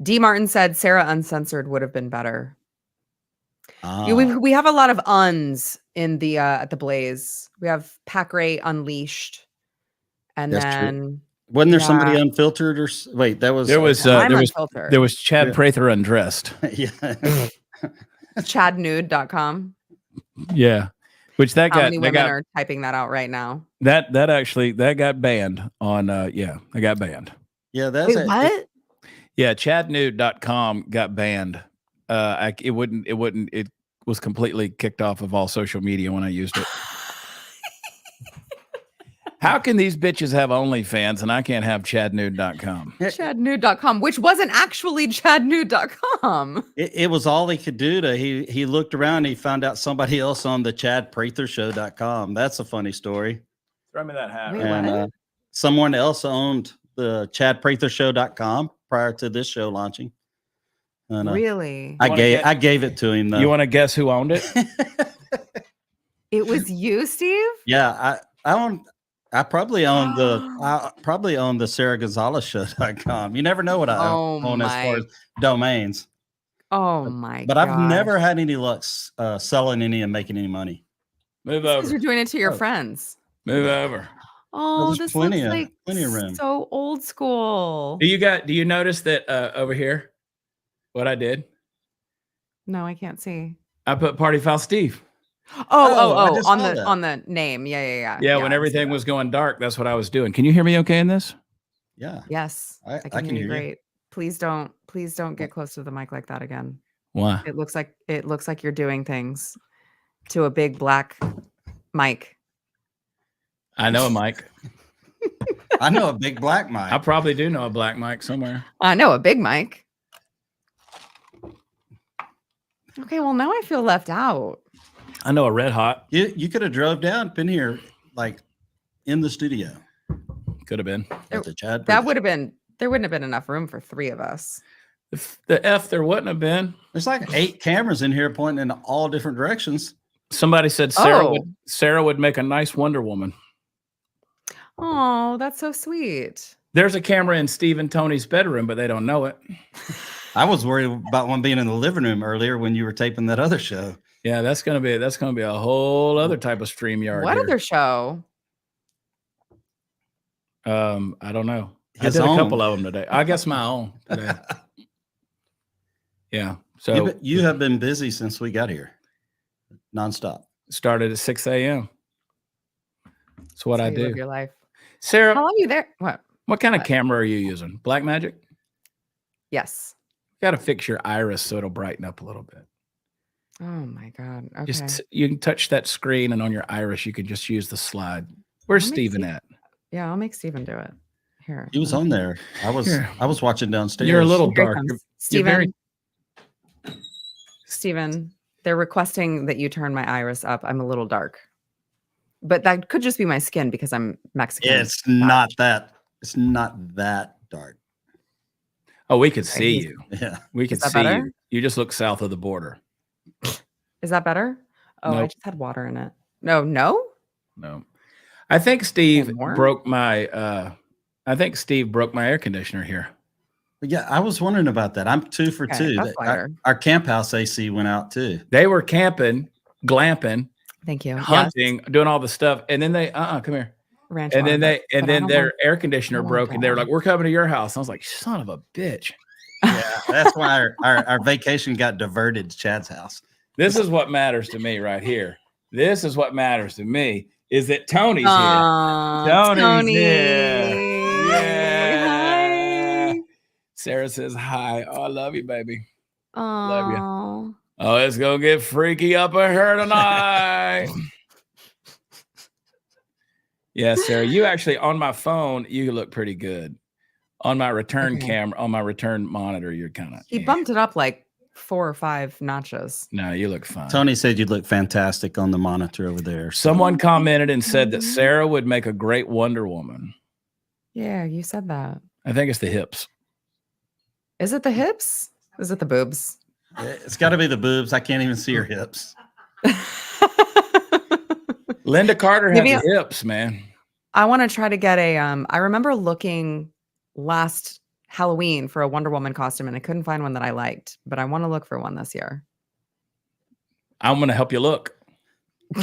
D. Martin said Sara Uncensored would have been better. We have a lot of uns in the at the Blaze. We have Pack Ray Unleashed, and then wasn't there somebody unfiltered or wait? That was there was Chad Prather undressed. Yeah, ChadNude.com. Yeah, which How many women are typing that out right now? That got banned on. I got banned. Yeah, that's what? Yeah, ChadNude.com got banned. It was completely kicked off of all social media when I used it. How can these bitches have OnlyFans and I can't have ChadNude.com? ChadNude.com, which wasn't actually ChadNude.com. It was all he could do he looked around and he found out somebody else on the ChadPrathershow.com. That's a funny story. Throw me that hat. Wait, and someone else owned the ChadPrathershow.com prior to this show launching. And, really? I gave it to him though. You want to guess who owned it? It was you, Steve? Yeah, I probably own the SaraGonzalezShow.com. You never know what I own as far as domains. But I've never had any luck selling any and making any money. Move over. Because you're doing it to your friends. Move over. Oh, this looks like plenty of room. So old school. Do you notice that over here? What I did? No, I can't see. I put Party Foul Steve. On the name. Yeah. When everything was going dark, that's what I was doing. Can you hear me okay in this? Yeah. Yes. I can hear you great. Please don't get close to the mic like that again. Why? It looks like you're doing things to a big black mic. I know a mic. I know a big black mic. I probably do know a black mic somewhere. I know a big mic. Okay, well now I feel left out. I know a red hot. You could have drove down, been here, like in the studio. Could have been. There wouldn't have been enough room for three of us. There wouldn't have been. There's like 8 cameras in here pointing in all different directions. Somebody said Sara would make a nice Wonder Woman. Oh, that's so sweet. There's a camera in Steve and Tony's bedroom, but they don't know it. I was worried about one being in the living room earlier when you were taping that other show. Yeah, that's gonna be a whole other type of StreamYard. What other show? I don't know. I did a couple of them today. I guess my own today. Yeah. So you have been busy since we got here, nonstop. Started at 6 a.m. That's what I do. Live your life, Sara. How long are you there? What kind of camera are you using? Blackmagic? Yes. Got to fix your iris so it'll brighten up a little bit. Oh my God. Okay. Just you can touch that screen, and on your iris, you can just use the slide. Where's Steven at? Yeah, I'll make Steven do it. Here. He was on there. I was watching downstairs. You're a little dark. Steven, they're requesting that you turn my iris up. I'm a little dark. But that could just be my skin because I'm Mexican. It's not that dark. Oh, we could see you. Yeah. We could see you. You just look south of the border. Is that better? Oh, nope. I just had water in it. No. I think Steve broke my air conditioner here. Yeah, I was wondering about that. I'm 2 for 2. Our camp house AC went out too. They were camping, glamping. Thank you. Hunting, doing all the stuff. And then they, come here. ranch And then water, and but I then don't their want air conditioner broke, and they were like, dry. "We're coming to your house." I was like, "Son of a bitch." Yeah, that's why our vacation got diverted to Chad's house. This is what matters to me right here. This is what matters to me is that Tony's here. Tony's Tony. here. Yeah. Hi. Sarah says hi. Oh, I love you, baby. Love you. Oh. Oh, it's gonna get freaky up in here tonight. Yeah, Sarah, you actually on my phone, you look pretty good. On my return camera, on my return monitor, you're kind of. He bumped it up like 4 or 5 notches. No, you look fine. Tony said you'd look fantastic on the monitor over there. Someone commented and said that Sarah would make a great Wonder Woman. Yeah, you said that. I think it's the hips. Is it the hips? Is it the boobs? It's got to be the boobs. I can't even see her hips. Linda Carter had the hips, man. I want to try to get a I remember looking last Halloween for a Wonder Woman costume and I couldn't find one that I liked, but I want to look for one this year. I'm going to help you look. You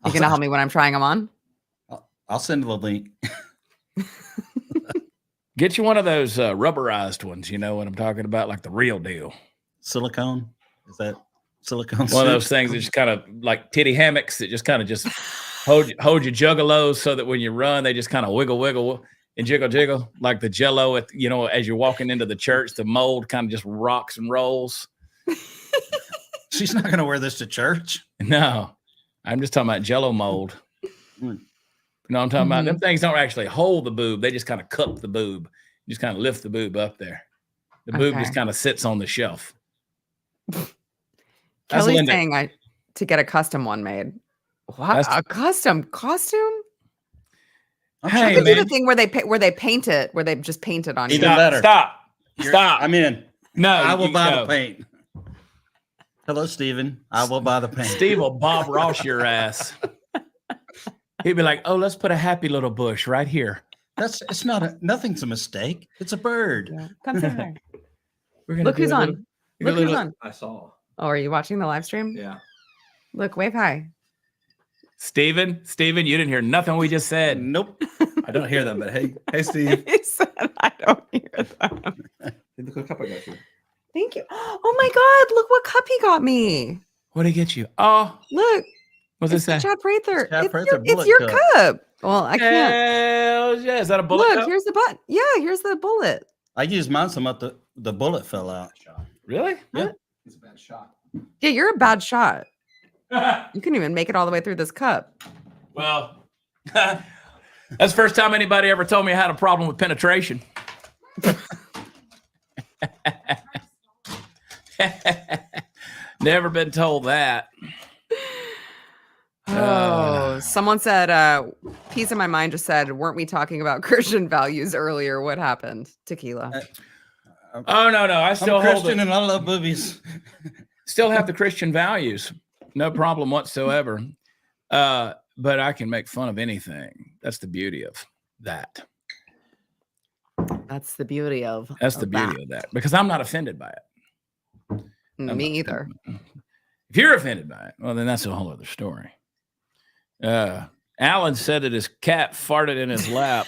going to help me when I'm trying them on? I'll send the link. Get you one of those rubberized ones, you know what I'm talking about, like the real deal. Silicone? Is that silicone? One of those things that just kind of like titty hammocks that just kind of just hold your juggalos so that when you run, they just kind of wiggle and jiggle like the Jello at, you know, as you're walking into the church, the mold kind of just rocks and rolls. She's not going to wear this to church. No, I'm just talking about Jello mold. You know what I'm talking about? Them things don't actually hold the boob. They just kind of cup the boob. You just kind of lift the boob up there. The boob just kind of sits on the shelf. Kelly's saying to get a custom one made. What? A custom costume? Hey, man. Do the thing where they paint it, where they just paint it on you. Stop. I'm in. No, I will buy the paint. Hello, Steven. I will buy the paint. Steve will Bob Ross your ass. He'd be like, "Oh, let's put a happy little bush right here." Nothing's a mistake. It's a bird. Yeah. Come sit there. Look who's on. Look who's on. I saw. Oh, are you watching the live stream? Yeah. Look, wave hi. Steven, you didn't hear nothing we just said. Nope. I don't hear them, but hey, Steve. He said I don't hear them. Look what cup I got you. Thank you. Oh my God, look what cup he got me. What did he get you? Oh, look. What's this say? Chad Prather. It's your cup. Well, I can't. Hell yeah. Is that a bullet Look, cup? here's the button. Yeah, here's the bullet. I used mine some up the bullet fell out. Really? Yeah. It's a bad shot. Yeah, you're a bad shot. You couldn't even make it all the way through this cup. Well, that's the first time anybody ever told me I had a problem with penetration. Never been told that. Oh, someone said, piece of my mind just said, weren't we talking about Christian values earlier? What happened? Tequila. Oh, no. I still I'm Christian and I love boobies. Still have the Christian values. No problem whatsoever. But I can make fun of anything. That's the beauty of that. That's the beauty of That's the beauty of that. Because I'm not offended by it. Me either. If you're offended by it, well, then that's a whole other story. Alan said that his cat farted in his lap.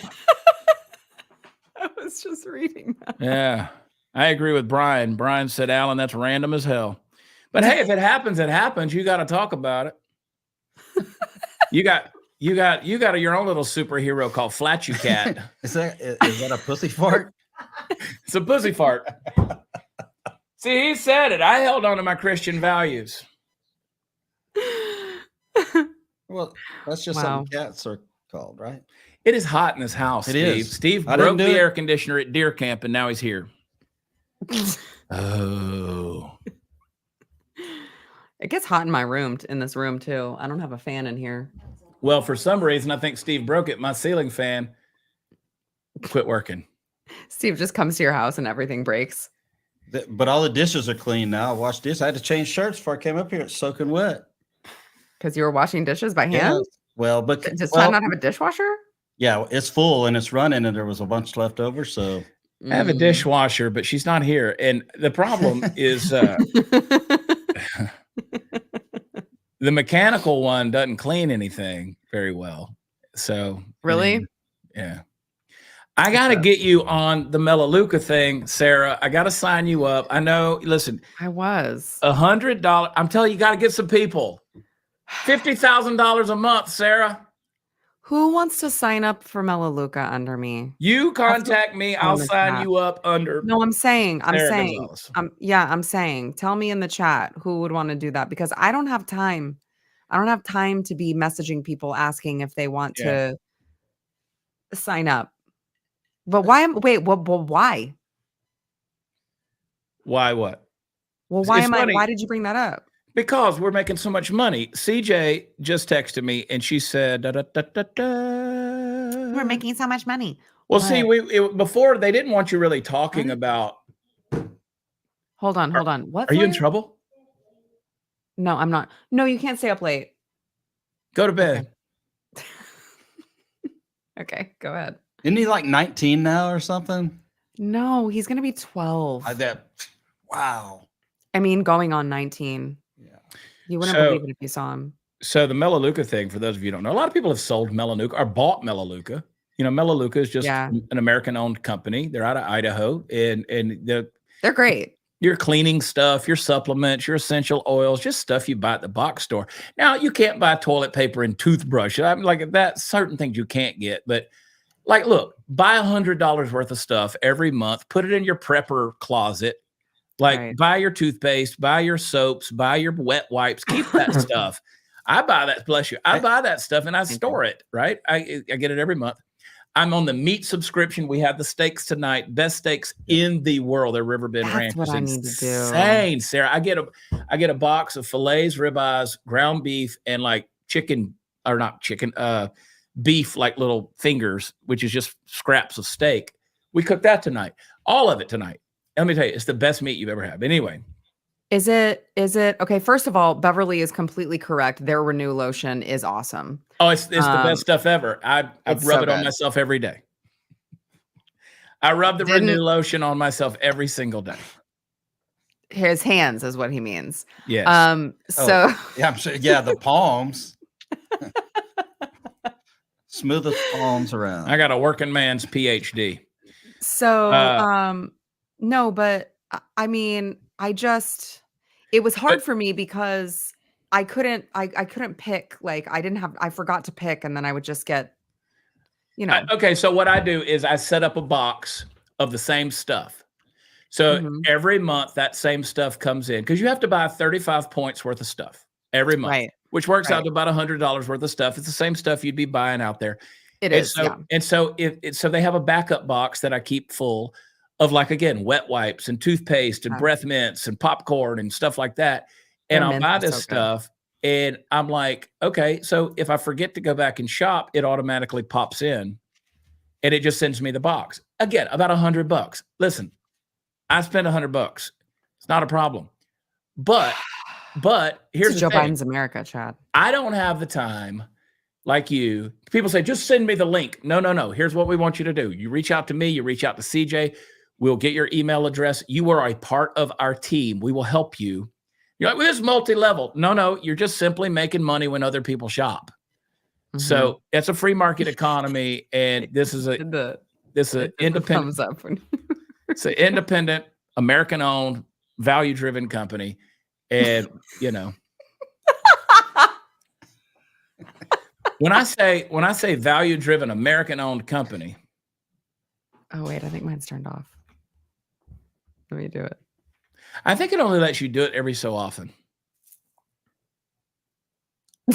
I was just reading that. Yeah, I agree with Brian. Brian said, Alan, that's random as hell. But hey, if it happens, it happens. You got to talk about it. You got your own little superhero called Flat You Cat. Is that a pussy fart? It's a pussy fart. See, he said it. I held on to my Christian values. Well, that's just something cats are called, right? It is hot in this house, Steve. Steve broke the air conditioner at deer camp, and now he's here. Oh. It gets hot in my room, in this room, too. I don't have a fan in here. Well, for some reason, I think Steve broke it. My ceiling fan quit working. Steve just comes to your house and everything breaks. But all the dishes are clean now. I washed dishes. I had to change shirts before I came up here. It's soaking wet. Because you were washing dishes by hand? Yeah. Well, but does Todd not have a dishwasher? Yeah, it's full and it's running, and there was a bunch left over. So I have a dishwasher, but she's not here. And the problem is the mechanical one doesn't clean anything very well. So Really? yeah. I got to get you on the Melaleuca thing, Sarah. I got to sign you up. I know. Listen, I was $100. I'm telling you, got to get some people. $50,000 a month, Sarah. Who wants to sign up for Melaleuca under me? You contact me. I'll sign you up under. No, I'm saying. Gonzalez. I'm saying. Tell me in the chat who would want to do that because I don't have time. I don't have time to be messaging people asking if they want to sign up. But why? Wait, why? Why what? Well, why did you bring that up? Because we're making so much money. CJ just texted me and she said, We're making so much money. Well, see, before they didn't want you really talking about. Hold on. What? Are you in trouble? No, I'm not. No, you can't stay up late. Go to bed. Okay, go ahead. Isn't he like 19 now or something? No, he's going to be 12. Wow. I mean, going on 19. Yeah. You wouldn't believe it if you saw him. So the Melaleuca thing, for those of you who don't know, a lot of people have sold Melaleuca or bought Melaleuca. You know, Melaleuca is just an American-owned company. They're out of Idaho, and they're great. Your cleaning stuff, your supplements, your essential oils, just stuff you buy at the box store. Now, you can't buy toilet paper and toothbrush. I mean, like that, certain things you can't get. But like, look, buy $100 worth of stuff every month. Put it in your prepper closet. Like, buy your toothpaste, buy your soaps, buy your wet wipes. Keep that stuff. I buy that. Bless you. I buy that stuff and I store it. Right. I get it every month. I'm on the meat subscription. We have the steaks tonight. Best steaks in the world. They're Riverbend Ranch. That's what I need to do. Insane, Sarah. I get a box of fillets, ribeyes, ground beef, and like beef, like little fingers, which is just scraps of steak. We cooked that tonight. All of it tonight. Let me tell you, it's the best meat you've ever had. Anyway. Is it okay? First of all, Beverly is completely correct. Their Renew lotion is awesome. Oh, it's the best stuff ever. I rub it on myself every day. I rub the Renew lotion on myself every single day. His hands is what he means. Yes. So yeah, I'm sure. Yeah, the palms. Smoothest palms around. I got a working man's PhD. So no, but I mean, it was hard for me because I couldn't pick, like I forgot to pick, and then I would just get, okay. So what I do is I set up a box of the same stuff. So every month that same stuff comes in because you have to buy 35 points worth of stuff every month, which works out to about $100 worth of stuff. It's the same stuff you'd be buying out there. It is. And so they have a backup box that I keep full of, like, again, wet wipes and toothpaste and breath mints and popcorn and stuff like that. And I'll buy this stuff and I'm like, okay, so if I forget to go back and shop, it automatically pops in and it just sends me the box. Again, about $100. Listen, I spend $100. It's not a problem. But here's Joe Biden's America, Chad. I don't have the time like you. People say, just send me the link. No. Here's what we want you to do. You reach out to me. You reach out to CJ. We'll get your email address. You are a part of our team. We will help you. You're like, well, this is multi-level. No. You're just simply making money when other people shop. So it's a free market economy. And this is an independent. It's an independent, American-owned, value-driven company. And, when I say value-driven, American-owned company. Oh, wait, I think mine's turned off. Let me do it. I think it only lets you do it every so often.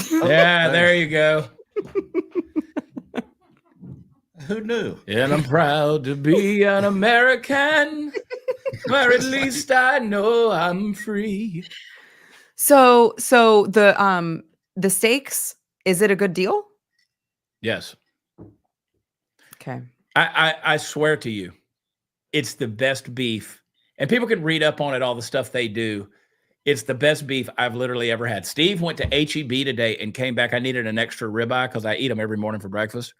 Yeah, there you go. Who knew? And I'm proud to be an American, where at least I know I'm free. So the steaks, is it a good deal? Yes. Okay. I swear to you, it's the best beef. And people can read up on it, all the stuff they do. It's the best beef I've literally ever had. Steve went to HEB today and came back. I needed an extra ribeye because I eat them every morning for breakfast.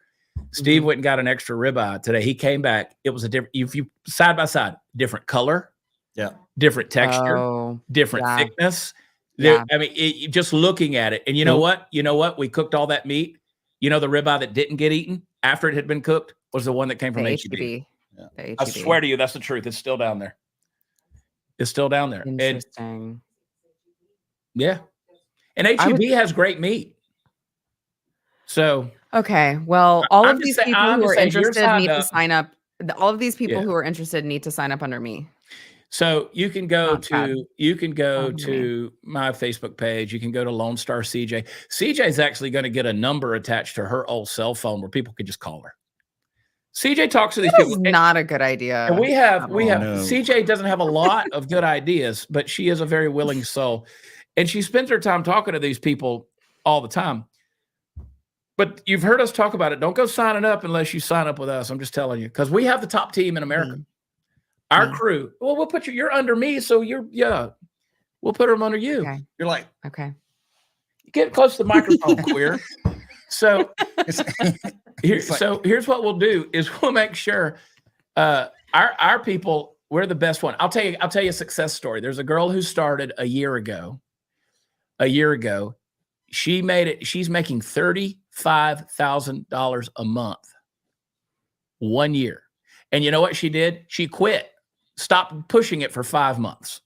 Steve went and got an extra ribeye today. He came back. It was a different, if you side by side, different color, different texture, different thickness. I mean, just looking at it. And you know what? We cooked all that meat. You know, the ribeye that didn't get eaten after it had been cooked was the one that came from HEB. Yeah. I swear to you, that's the truth. It's still down there. It's still down there. Interesting. And HEB has great meat. So okay, well, all I'm of just these saying- people I'm who just are saying, you're interested signed need to up. sign up. All of these people Yeah. who are interested need to sign up under me. So you can go Not bad. to my Facebook page. You can go to Lone Star CJ. CJ's actually going to get a number attached to her old cell phone where people can just call her. CJ talks to these That is people. not a good idea. And we have No. CJ doesn't have a lot of good ideas, but she is a very willing soul. And she spends her time talking to these people all the time. But you've heard us talk about it. Don't go signing up unless you sign up with us. I'm just telling you, because we have the top team in America. Our crew. Well, we'll put you're under me, so we'll put them under you. Okay. You're like, Okay. get close to the microphone, queer. So here's what we'll do is we'll make sure our people, we're the best one. I'll tell you a success story. There's a girl who started a year ago. She made it. She's making $35,000 a month 1 year. And you know what she did? She quit, stopped pushing it for 5 months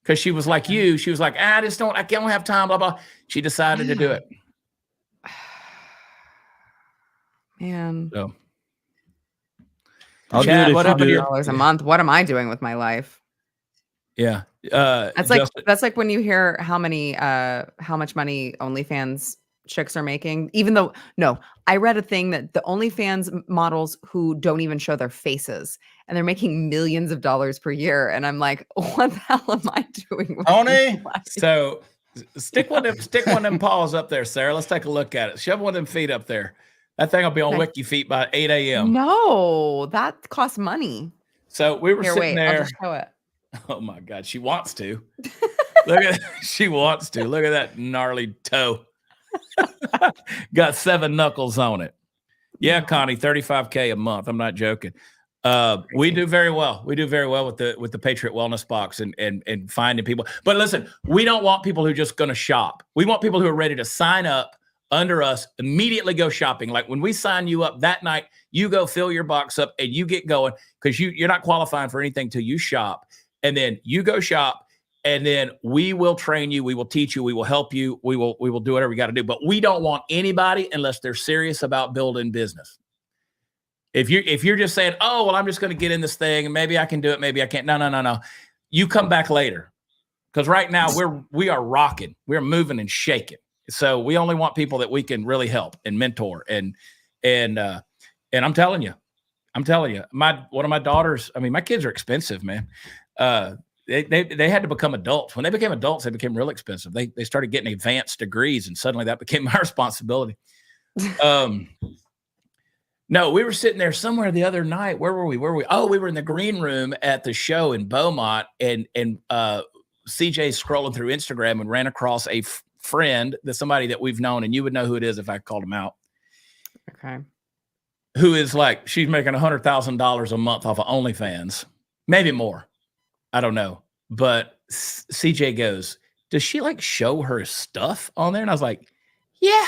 because she was like you. She was like, I don't have time, blah, blah. She decided to do it. Man. So I'll Chad, do it what if you happened to do your- it. $100 a month. What am I doing with my life? yeah. That's like when you hear how much money OnlyFans chicks are making. Even though, no, I read a thing that the OnlyFans models who don't even show their faces and they're making millions of dollars per year. And I'm like, what the hell am I doing with Tony? my life? So stick one of them paws up there, Sarah. Let's take a look at it. Shove one of them feet up there. That thing will be on Okay. Wiki Feet by 8 a.m. No, that costs money. So we were Here, sitting wait, I'll there. just show it. Oh my God, she wants to. She wants to. Look at that gnarly toe. Got 7 knuckles on it. Yeah, Connie, $35K a month. I'm not joking. We do very well. We do very well with the Patriot Wellness Box and finding people. But listen, we don't want people who are just going to shop. We want people who are ready to sign up under us, immediately go shopping. Like when we sign you up that night, you go fill your box up and you get going because you're not qualifying for anything till you shop. And then you go shop, and then we will train you. We will teach you. We will help you. We will do whatever we got to do. But we don't want anybody unless they're serious about building business. If you're just saying, oh, well, I'm just going to get in this thing and maybe I can do it, maybe I can't. No. You come back later. Because right now we are rocking. We're moving and shaking. So we only want people that we can really help and mentor. And I'm telling you, one of my daughters, I mean, my kids are expensive, man. They had to become adults. When they became adults, they became real expensive. They started getting advanced degrees, and suddenly that became my responsibility. No, we were sitting there somewhere the other night. Where were we? Oh, we were in the green room at the show in Beaumont, and CJ's scrolling through Instagram and ran across a friend, somebody that we've known, and you would know who it is if I called him out. Okay. Who is like, she's making $100,000 a month off of OnlyFans, maybe more. I don't know. But CJ goes, does she like show her stuff on there? And I was like, yeah.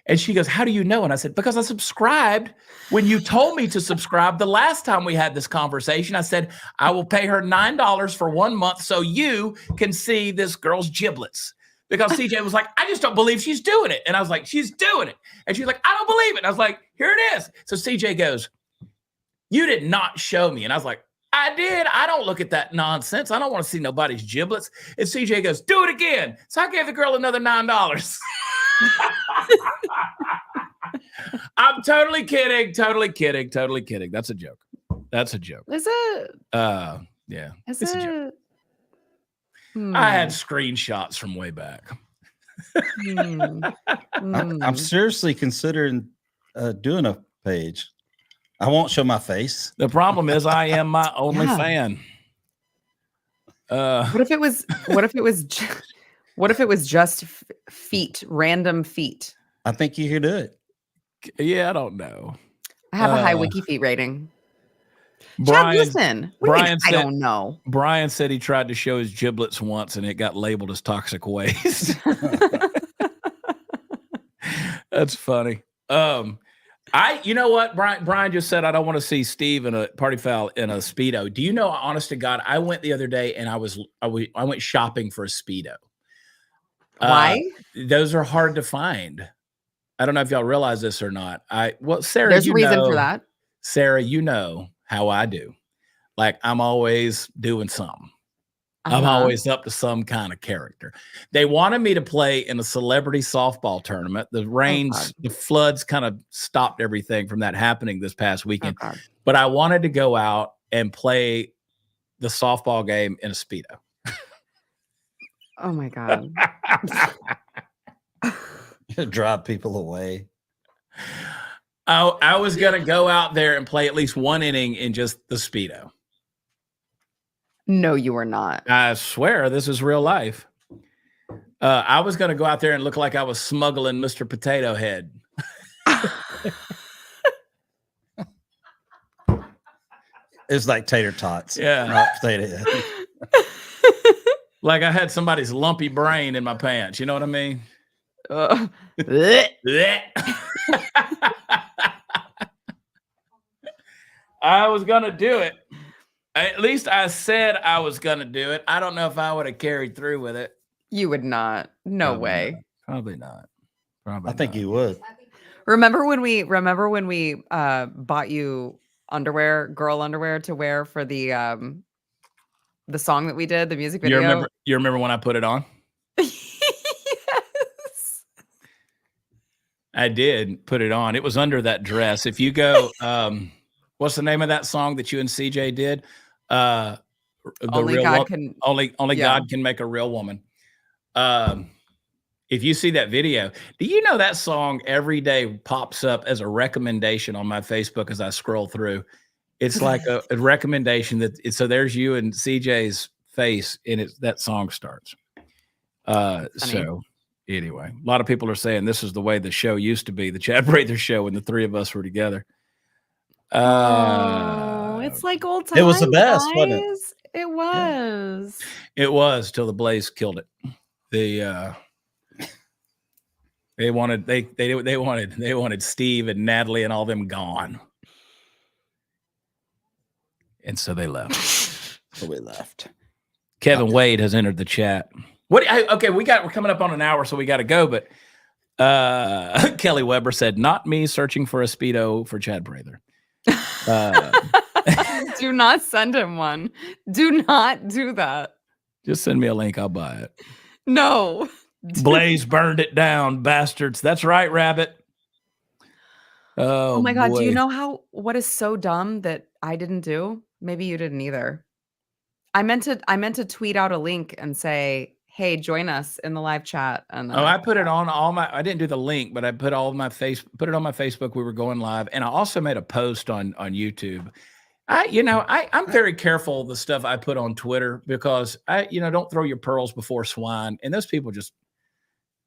And she goes, how do you know? And I said, because I subscribed when you told me to subscribe the last time we had this conversation. I said, I will pay her $9 for 1 month so you can see this girl's giblets. Because CJ was like, I just don't believe she's doing it. And I was like, she's doing it. And she's like, I don't believe it. And I was like, here it is. So CJ goes, you did not show me. And I was like, I did. I don't look at that nonsense. I don't want to see nobody's giblets. And CJ goes, do it again. So I gave the girl another $9. I'm totally kidding. That's a joke. Is it? Yeah. Is it's a joke. it? I had screenshots from way back. I'm seriously considering doing a page. I won't show my face. The problem is I am my only Yeah. fan. What if it was just feet, random feet? I think you could do it. Yeah, I don't know. I have a high wiki feet rating. Chad, Brian, listen. What do you mean, I don't know. Brian said he tried to show his giblets once and it got labeled as toxic waste. That's funny. You know what? Brian just said, I don't want to see Steve in a party foul in a Speedo. Do you know, honest to God, I went the other day and I went shopping for a Speedo. Why? Those are hard to find. I don't know if y'all realize this or not. Sarah, there's a reason for that. Sarah, you know how I do. Like, I'm always doing something. I'm always up to some kind of character. They wanted me to play in a celebrity softball tournament. The rains, the floods kind of stopped everything from that happening this past weekend. But I wanted to go out and play the softball game in a Speedo. Oh my God. Drive people away. I was going to go out there and play at least one inning in just the Speedo. No, you were not. I swear, this is real life. I was going to go out there and look like I was smuggling Mr. Potato Head. It's like tater tots. Yeah. Not potato head. Like I had somebody's lumpy brain in my pants. You know what I mean? I was going to do it. At least I said I was going to do it. I don't know if I would have carried through with it. You would not. No way. Probably not. I think you would. Remember when we bought you girl underwear to wear for the song that we did, the music video? You remember when I put it on? Yes. I did put it on. It was under that dress. If you go, what's the name of that song that you and CJ did? Only God can God can make a real woman. If you see that video, do you know that song every day pops up as a recommendation on my Facebook as I scroll through? It's like a recommendation so there's you and CJ's face and that song starts. So anyway, a lot of people are saying this is the way the show used to be, the Chad Prather show when the three of us were together. It's like old times. It was the best, guys. wasn't it? It was. It was till the Blaze killed it. They wanted Steve and Natalie and all them gone, and so they left. So we left. Kevin Wade has entered the chat. We're coming up on an hour, so we got to go. But Kelly Weber said, "Not me searching for a Speedo for Chad Prather." Do not send him one. Do not do that. Just send me a link. I'll buy it. No. Blaze burned it down, bastards. That's right, Rabbit. Oh my God. boy. Do you know what is so dumb that I didn't do? Maybe you didn't either. I meant to tweet out a link and say, hey, join us in the live chat. And I put it on I didn't do the link, but I put it on my Facebook. We were going live. And I also made a post on YouTube. I'm very careful of the stuff I put on Twitter because don't throw your pearls before swine. And those people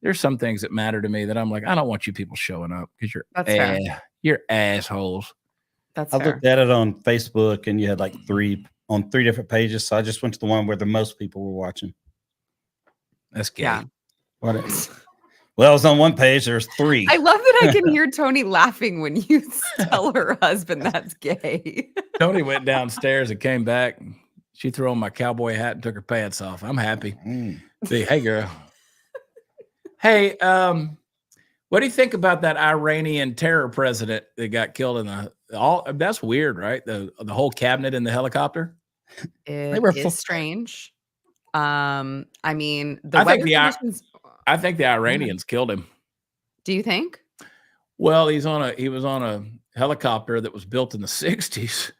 there's some things that matter to me that I'm like, I don't want you people showing up because you're assholes. That's I fair. looked at it on Facebook and you had like three different pages. So I just went to the one where the most people were watching. That's gay. Yeah. Well, it was on one page. There's three. I love that I can hear Tony laughing when you tell her husband that's gay. Tony went downstairs and came back. She threw on my cowboy hat and took her pants off. I'm happy. See, hey, girl. Hey, what do you think about that Iranian terror president that got killed that's weird, right? The whole cabinet in the helicopter. It is strange. I mean, I think the Iranians killed him. Do you think? Well, he was on a helicopter that was built in the 60s.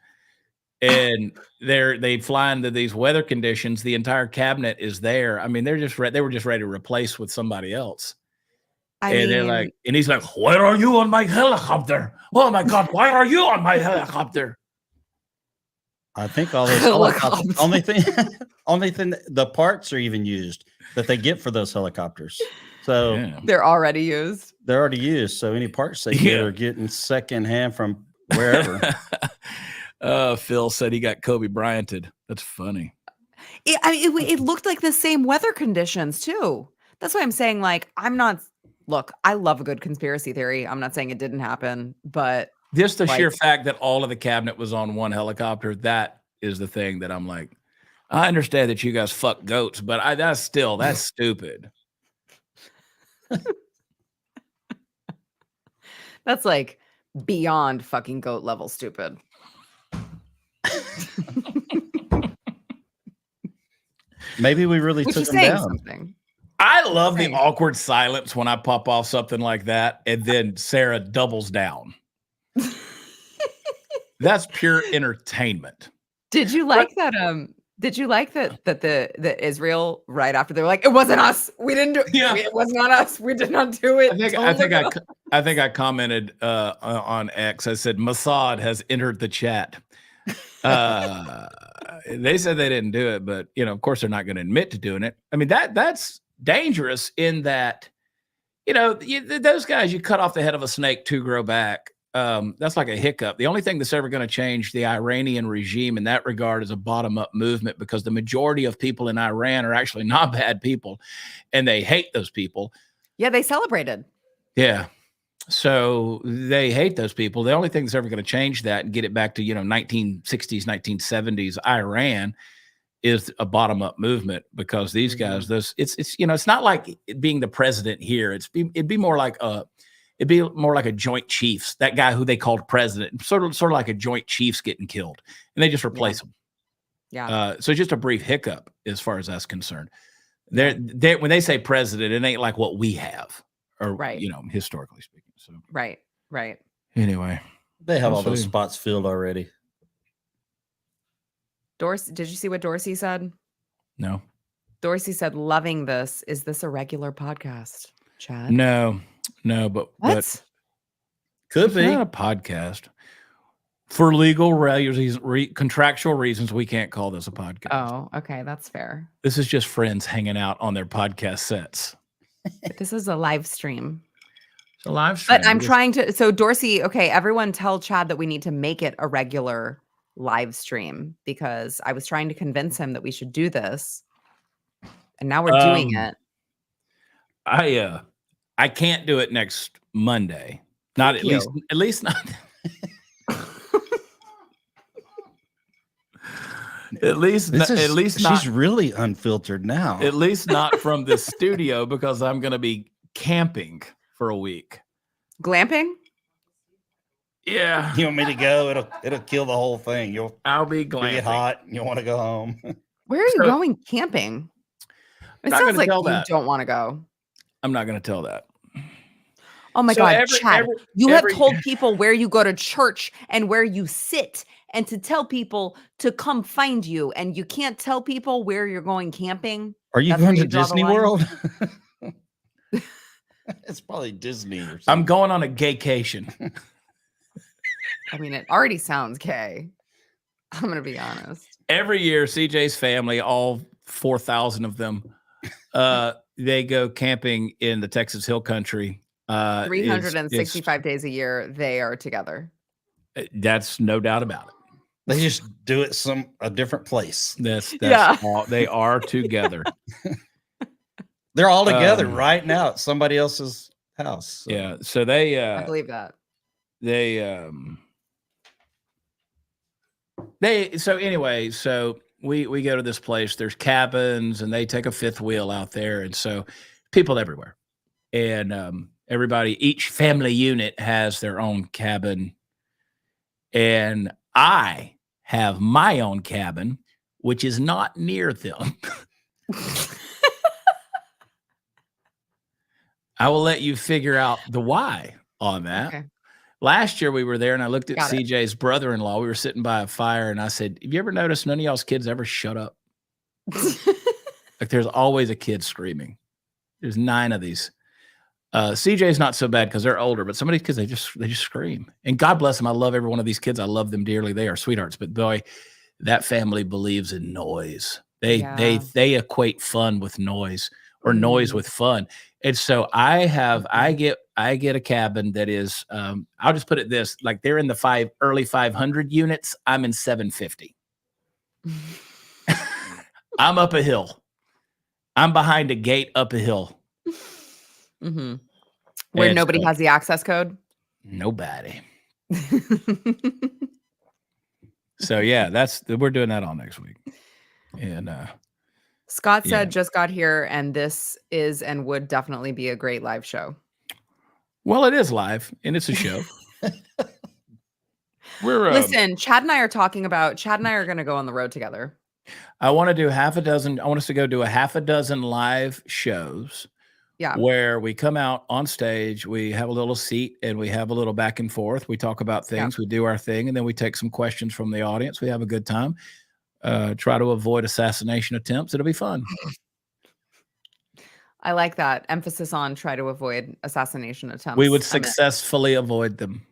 And they fly into these weather conditions. The entire cabinet is there. I mean, they were just ready to replace with somebody else. They're like, and he's like, "Where are you on my helicopter? Oh my God, why are you on my helicopter?" I think all those helicopters. only thing the parts are even used that they get for those helicopters. So they're already used. They're already used. So any parts they get are getting secondhand from wherever. Phil said he got Kobe Bryanted. That's funny. It looked like the same weather conditions too. That's why I'm saying, like, I'm not look, I love a good conspiracy theory. I'm not saying it didn't happen, but just the like, sheer fact that all of the cabinet was on one helicopter, that is the thing that I'm like, I understand that you guys fuck goats, but that's stupid. that's like beyond fucking goat level stupid. Maybe we really Which took is him saying down. something. I love the awkward silence when I pop off something like that, and then Sara doubles down. That's pure entertainment. Did you like that? Did you like that the Israel right after they're like, it wasn't us. We didn't do it. Yeah. It was not us. We did not do it. I think I commented on X. I said Mossad has entered the chat. They said they didn't do it, but of course they're not going to admit to doing it. I mean that's dangerous in that those guys, you cut off the head of a snake to grow back. That's like a hiccup. The only thing that's ever going to change the Iranian regime in that regard is a bottom-up movement, because the majority of people in Iran are actually not bad people, and they hate those people. Yeah, they celebrated. Yeah. So they hate those people. The only thing that's ever going to change that and get it back to 1960s, 1970s Iran is a bottom-up movement, because these guys, it's not like being the president here. It'd be more like a Joint Chiefs, that guy who they called president, sort of like a Joint Chiefs getting killed, and they just replace him. Yeah. So it's just a brief hiccup as far as that's concerned. When they say president, it ain't like what we have, or historically speaking. So Right. Anyway, they have all those spots filled already. Dorsey, did you see what Dorsey said? No. Dorsey said, "Loving this. Is this a regular podcast, Chad?" No, but What? Could be not a podcast. For legal reasons, contractual reasons, we can't call this a podcast. Oh, okay, that's fair. This is just friends hanging out on their podcast sets. But this is a live stream. It's a live stream. But I'm trying to. So Dorsey, okay, everyone tell Chad that we need to make it a regular live stream, because I was trying to convince him that we should do this, and now we're doing it. I can't do it next Monday. Not at least not. At least not. She's really unfiltered now. At least not from the studio, because I'm going to be camping for a week. Glamping? Yeah. You want me to go? It'll kill the whole thing. I'll be glamping. Get hot. You'll want to go home. Where are you going camping? It sounds like you don't want to go. I'm not going to tell that. Oh my God, Chad, you have told people where you go to church and where you sit, and to tell people to come find you, and you can't tell people where you're going camping. Are you going to Disney World? It's probably Disney or something. I'm going on a gaycation. I mean, it already sounds gay. I'm going to be honest. Every year, CJ's family, all 4,000 of them, they go camping in the Texas Hill Country. 365 days a year, they are together. That's no doubt about it. They just do it a different place. That's all, they are together. They're all together right now at somebody else's house. So. Yeah. So they I believe that. So we go to this place, there's cabins, and they take a fifth wheel out there, and so people everywhere. And each family unit has their own cabin. And I have my own cabin, which is not near them. I will let you figure out the why on that. Okay. Last year we were there, and I looked at CJ's brother-in-law. We were sitting by a fire, and I said, have you ever noticed none of y'all's kids ever shut up? Like, there's always a kid screaming. There's 9 of these. CJ's not so bad because they're older, but some of these kids, they just scream. And God bless them. I love every one of these kids. I love them dearly. They are sweethearts. But boy, that family believes in noise. They equate fun with noise, or noise with fun. And so I get a cabin that is, I'll just put it this, like, they're in the early 500 units. I'm in 750. I'm up a hill. I'm behind a gate up a hill. Mm-hmm. Where And nobody so, has the access code? nobody. So yeah, we're doing that all next week. And Scott yeah. said, just got here, and this is and would definitely be a great live show. Well, it is live, and it's a show. Listen, Chad and I are going to go on the road together. I want to do half a dozen. I want us to go do a half a dozen live shows. Yeah. Where we come out on stage, we have a little seat, and we have a little back and forth. We talk about things, we do our thing, and then we take some questions from the audience. We have a good time. Try to avoid assassination attempts. It'll be fun. I like that emphasis on try to avoid assassination attempts. We would successfully avoid them.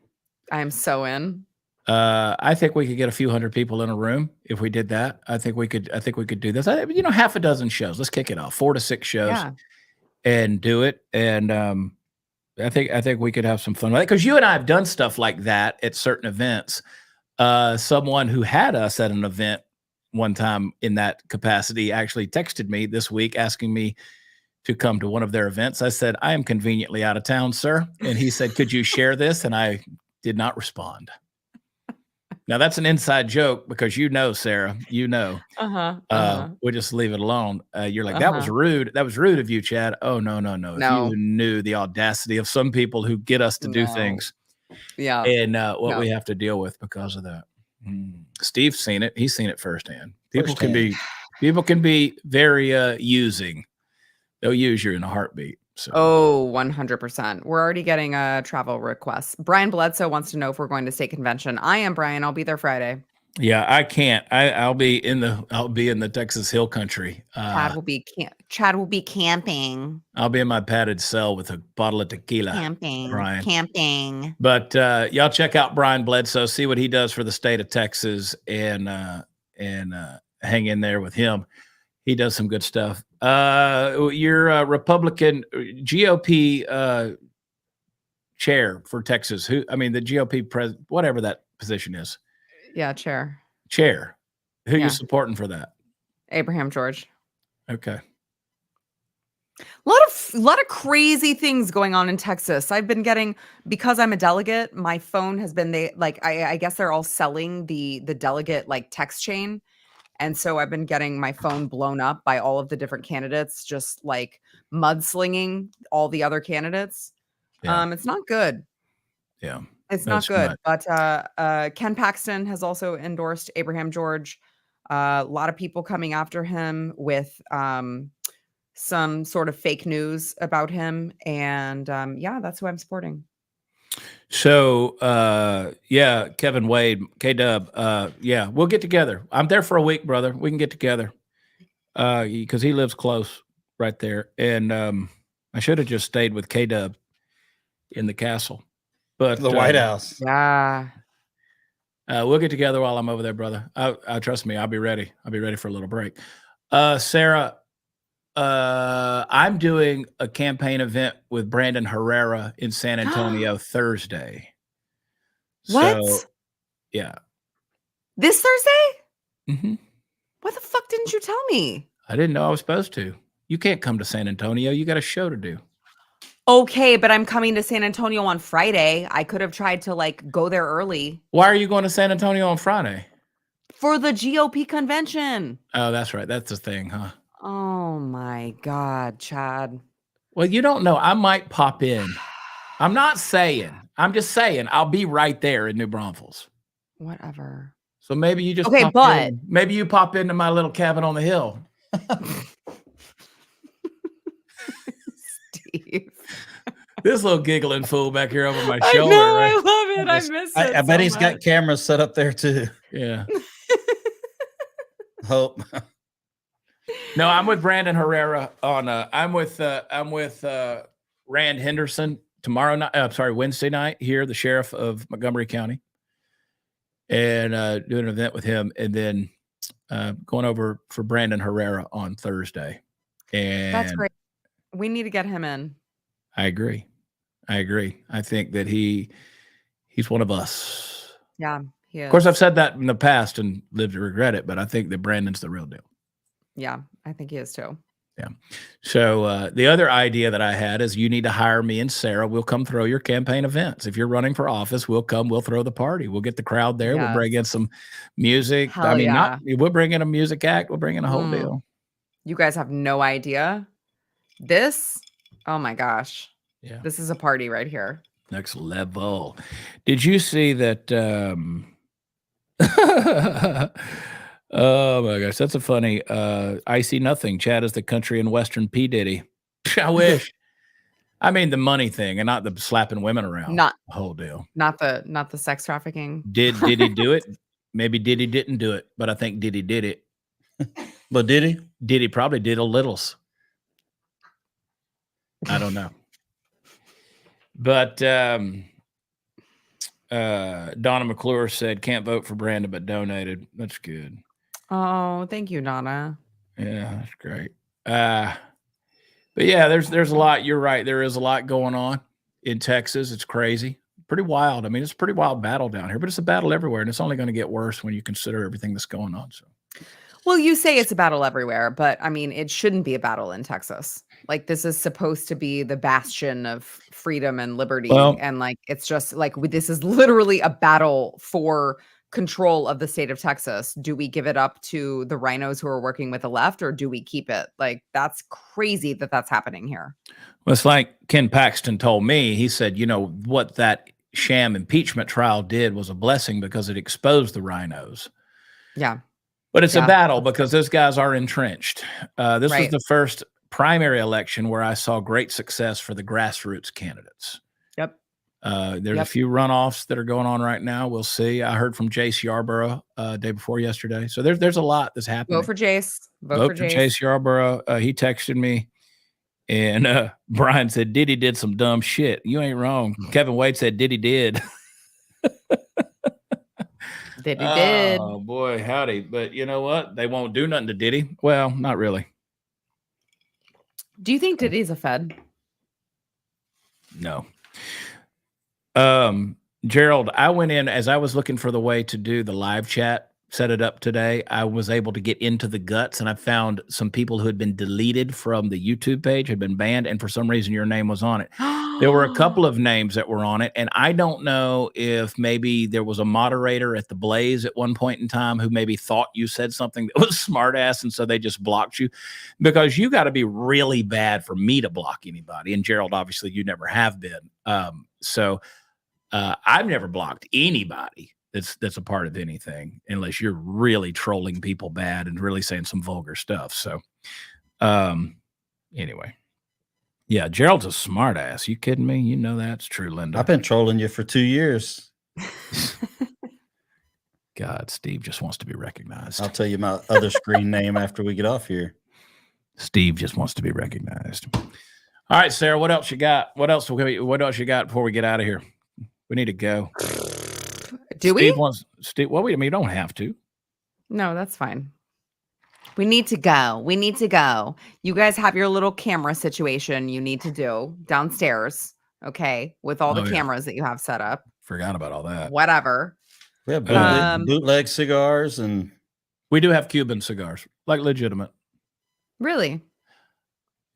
I am so in. I think we could get a few hundred people in a room if we did that. I think we could do this. Half a dozen shows. Let's kick it off. 4 to 6 shows, and do it. And I think we could have some fun with it, because you and I have done stuff like that at certain events. Someone who had us at an event one time in that capacity actually texted me this week asking me to come to one of their events. I said, I am conveniently out of town, sir. And he said, could you share this? And I did not respond. Now that's an inside joke, because Sarah, we'll just leave it alone. You're like, that was rude. That was rude of you, Chad. Oh, no. If you knew the audacity of some people who get us to do things. Yeah. And what we have to deal with because of that. Steve's seen it. He's seen it firsthand. People can be very using. They'll use you in a heartbeat. So. Oh, 100%. We're already getting travel requests. Brian Bledsoe wants to know if we're going to state convention. I am, Brian. I'll be there Friday. Yeah, I can't. I'll be in the Texas Hill Country. Chad will be camping. I'll be in my padded cell with a bottle of tequila. Camping. But y'all check out Brian Bledsoe, see what he does for the state of Texas, and hang in there with him. He does some good stuff. You're a Republican GOP chair for Texas. The GOP president, whatever that position is. Yeah, chair. Who you supporting for that? Abraham George. Okay. A lot of crazy things going on in Texas. I've been getting, because I'm a delegate, my phone has been I guess they're all selling the delegate text chain. And so I've been getting my phone blown up by all of the different candidates, just mudslinging all the other candidates. Yeah. It's not good. Yeah. It's not good. But Ken Paxton has also endorsed Abraham George. A lot of people coming after him with some sort of fake news about him. And that's who I'm supporting. So, Kevin Wade, K-Dub, we'll get together. I'm there for a week, brother. We can get together because he lives close right there. And I should have just stayed with K-Dub in the castle. But the White House. Yeah. We'll get together while I'm over there, brother. Trust me, I'll be ready. I'll be ready for a little break. Sarah, I'm doing a campaign event with Brandon Herrera in San Antonio Thursday. What? So, yeah. This Thursday? Mm-hmm. What the fuck didn't you tell me? I didn't know I was supposed to. You can't come to San Antonio. You got a show to do. Okay, but I'm coming to San Antonio on Friday. I could have tried to go there early. Why are you going to San Antonio on Friday? For the GOP convention. Oh, that's right. That's the thing, huh? Oh my God, Chad. Well, you don't know. I might pop in. I'm not saying. I'm just saying I'll be right there in New Braunfels. Whatever. So maybe you just maybe you pop into my little cabin on the hill. Steve. This little giggling fool back here over my shoulder. I know, right? I love it. I miss it. I bet he's got cameras set up there too. Yeah. Hope. No, I'm with Brandon Herrera on. I'm with Rand Henderson tomorrow night. Wednesday night here, the sheriff of Montgomery County, and doing an event with him, and then going over for Brandon Herrera on Thursday. And that's great. We need to get him in. I agree. I think that he's one of us. Yeah, he is. Of course, I've said that in the past and lived to regret it, but I think that Brandon's the real deal. Yeah, I think he is too. Yeah. So the other idea that I had is you need to hire me and Sarah. We'll come throw your campaign events. If you're running for office, we'll come. We'll throw the party. We'll get the crowd there. We'll bring in some music. Hell yeah. We'll bring in a music act. We'll bring in a whole deal. You guys have no idea. This, oh my gosh. Yeah. This is a party right here. Next level. Did you see that? Oh my gosh, that's a funny. I see nothing. Chad is the country and western P. Diddy. I wish. I mean the money thing and not the slapping women around. Not the whole deal. Not the sex trafficking. Did Diddy do it? Maybe Diddy didn't do it, but I think Diddy did it. But did he? Diddy probably did a littles. I don't know. But Donna McClure said, can't vote for Brandon, but donated. That's good. Oh, thank you, Donna. Yeah, that's great. But yeah, there's a lot. You're right. There is a lot going on in Texas. It's crazy. Pretty wild. I mean, it's a pretty wild battle down here, but it's a battle everywhere, and it's only going to get worse when you consider everything that's going on. So, well, you say it's a battle everywhere, but I mean, it shouldn't be a battle in Texas. Like, this is supposed to be the bastion of freedom and liberty. And like, it's just like, this is literally a battle for control of the state of Texas. Do we give it up to the rhinos who are working with the left, or do we keep it? Like, that's crazy that that's happening here. Well, it's like Ken Paxton told me. He said, you know, what that sham impeachment trial did was a blessing because it exposed the rhinos. Yeah. But it's a battle because those guys are entrenched. This was the first primary election where I saw great success for the grassroots candidates. Yep. There's a few runoffs that are going on right now. We'll see. I heard from Jace Yarborough day before yesterday. So there's a lot that's happening. Vote for Jace. Vote for Jace Yarborough. He texted me, and Brian said, Diddy did some dumb shit. You ain't wrong. Kevin Wade said Diddy did. Diddy did. Oh, boy, howdy. But you know what? They won't do nothing to Diddy. Well, not really. Do you think Diddy's a Fed? No. Gerald, I went in as I was looking for the way to do the live chat, set it up today. I was able to get into the guts, and I found some people who had been deleted from the YouTube page, had been banned, and for some reason your name was on it. There were a couple of names that were on it, and I don't know if maybe there was a moderator at the Blaze at one point in time who maybe thought you said something that was smart ass, and so they just blocked you, because you got to be really bad for me to block anybody. And Gerald, obviously you never have been. So I've never blocked anybody that's a part of anything, unless you're really trolling people bad and really saying some vulgar stuff. So anyway. Yeah, Gerald's a smart ass. You kidding me? You know that's true, Linda. I've been trolling you for 2 years. God, Steve just wants to be recognized. I'll tell you my other screen name after we get off here. Steve just wants to be recognized. All right, Sarah, what else you got? What else you got before we get out of here? We need to go. Do we? Well, you don't have to. No, that's fine. We need to go. We need to go. You guys have your little camera situation you need to do downstairs, okay, with all the cameras that you have set up. Forgot about all that. Whatever. We have bootleg cigars, and we do have Cuban cigars, like legitimate. Really?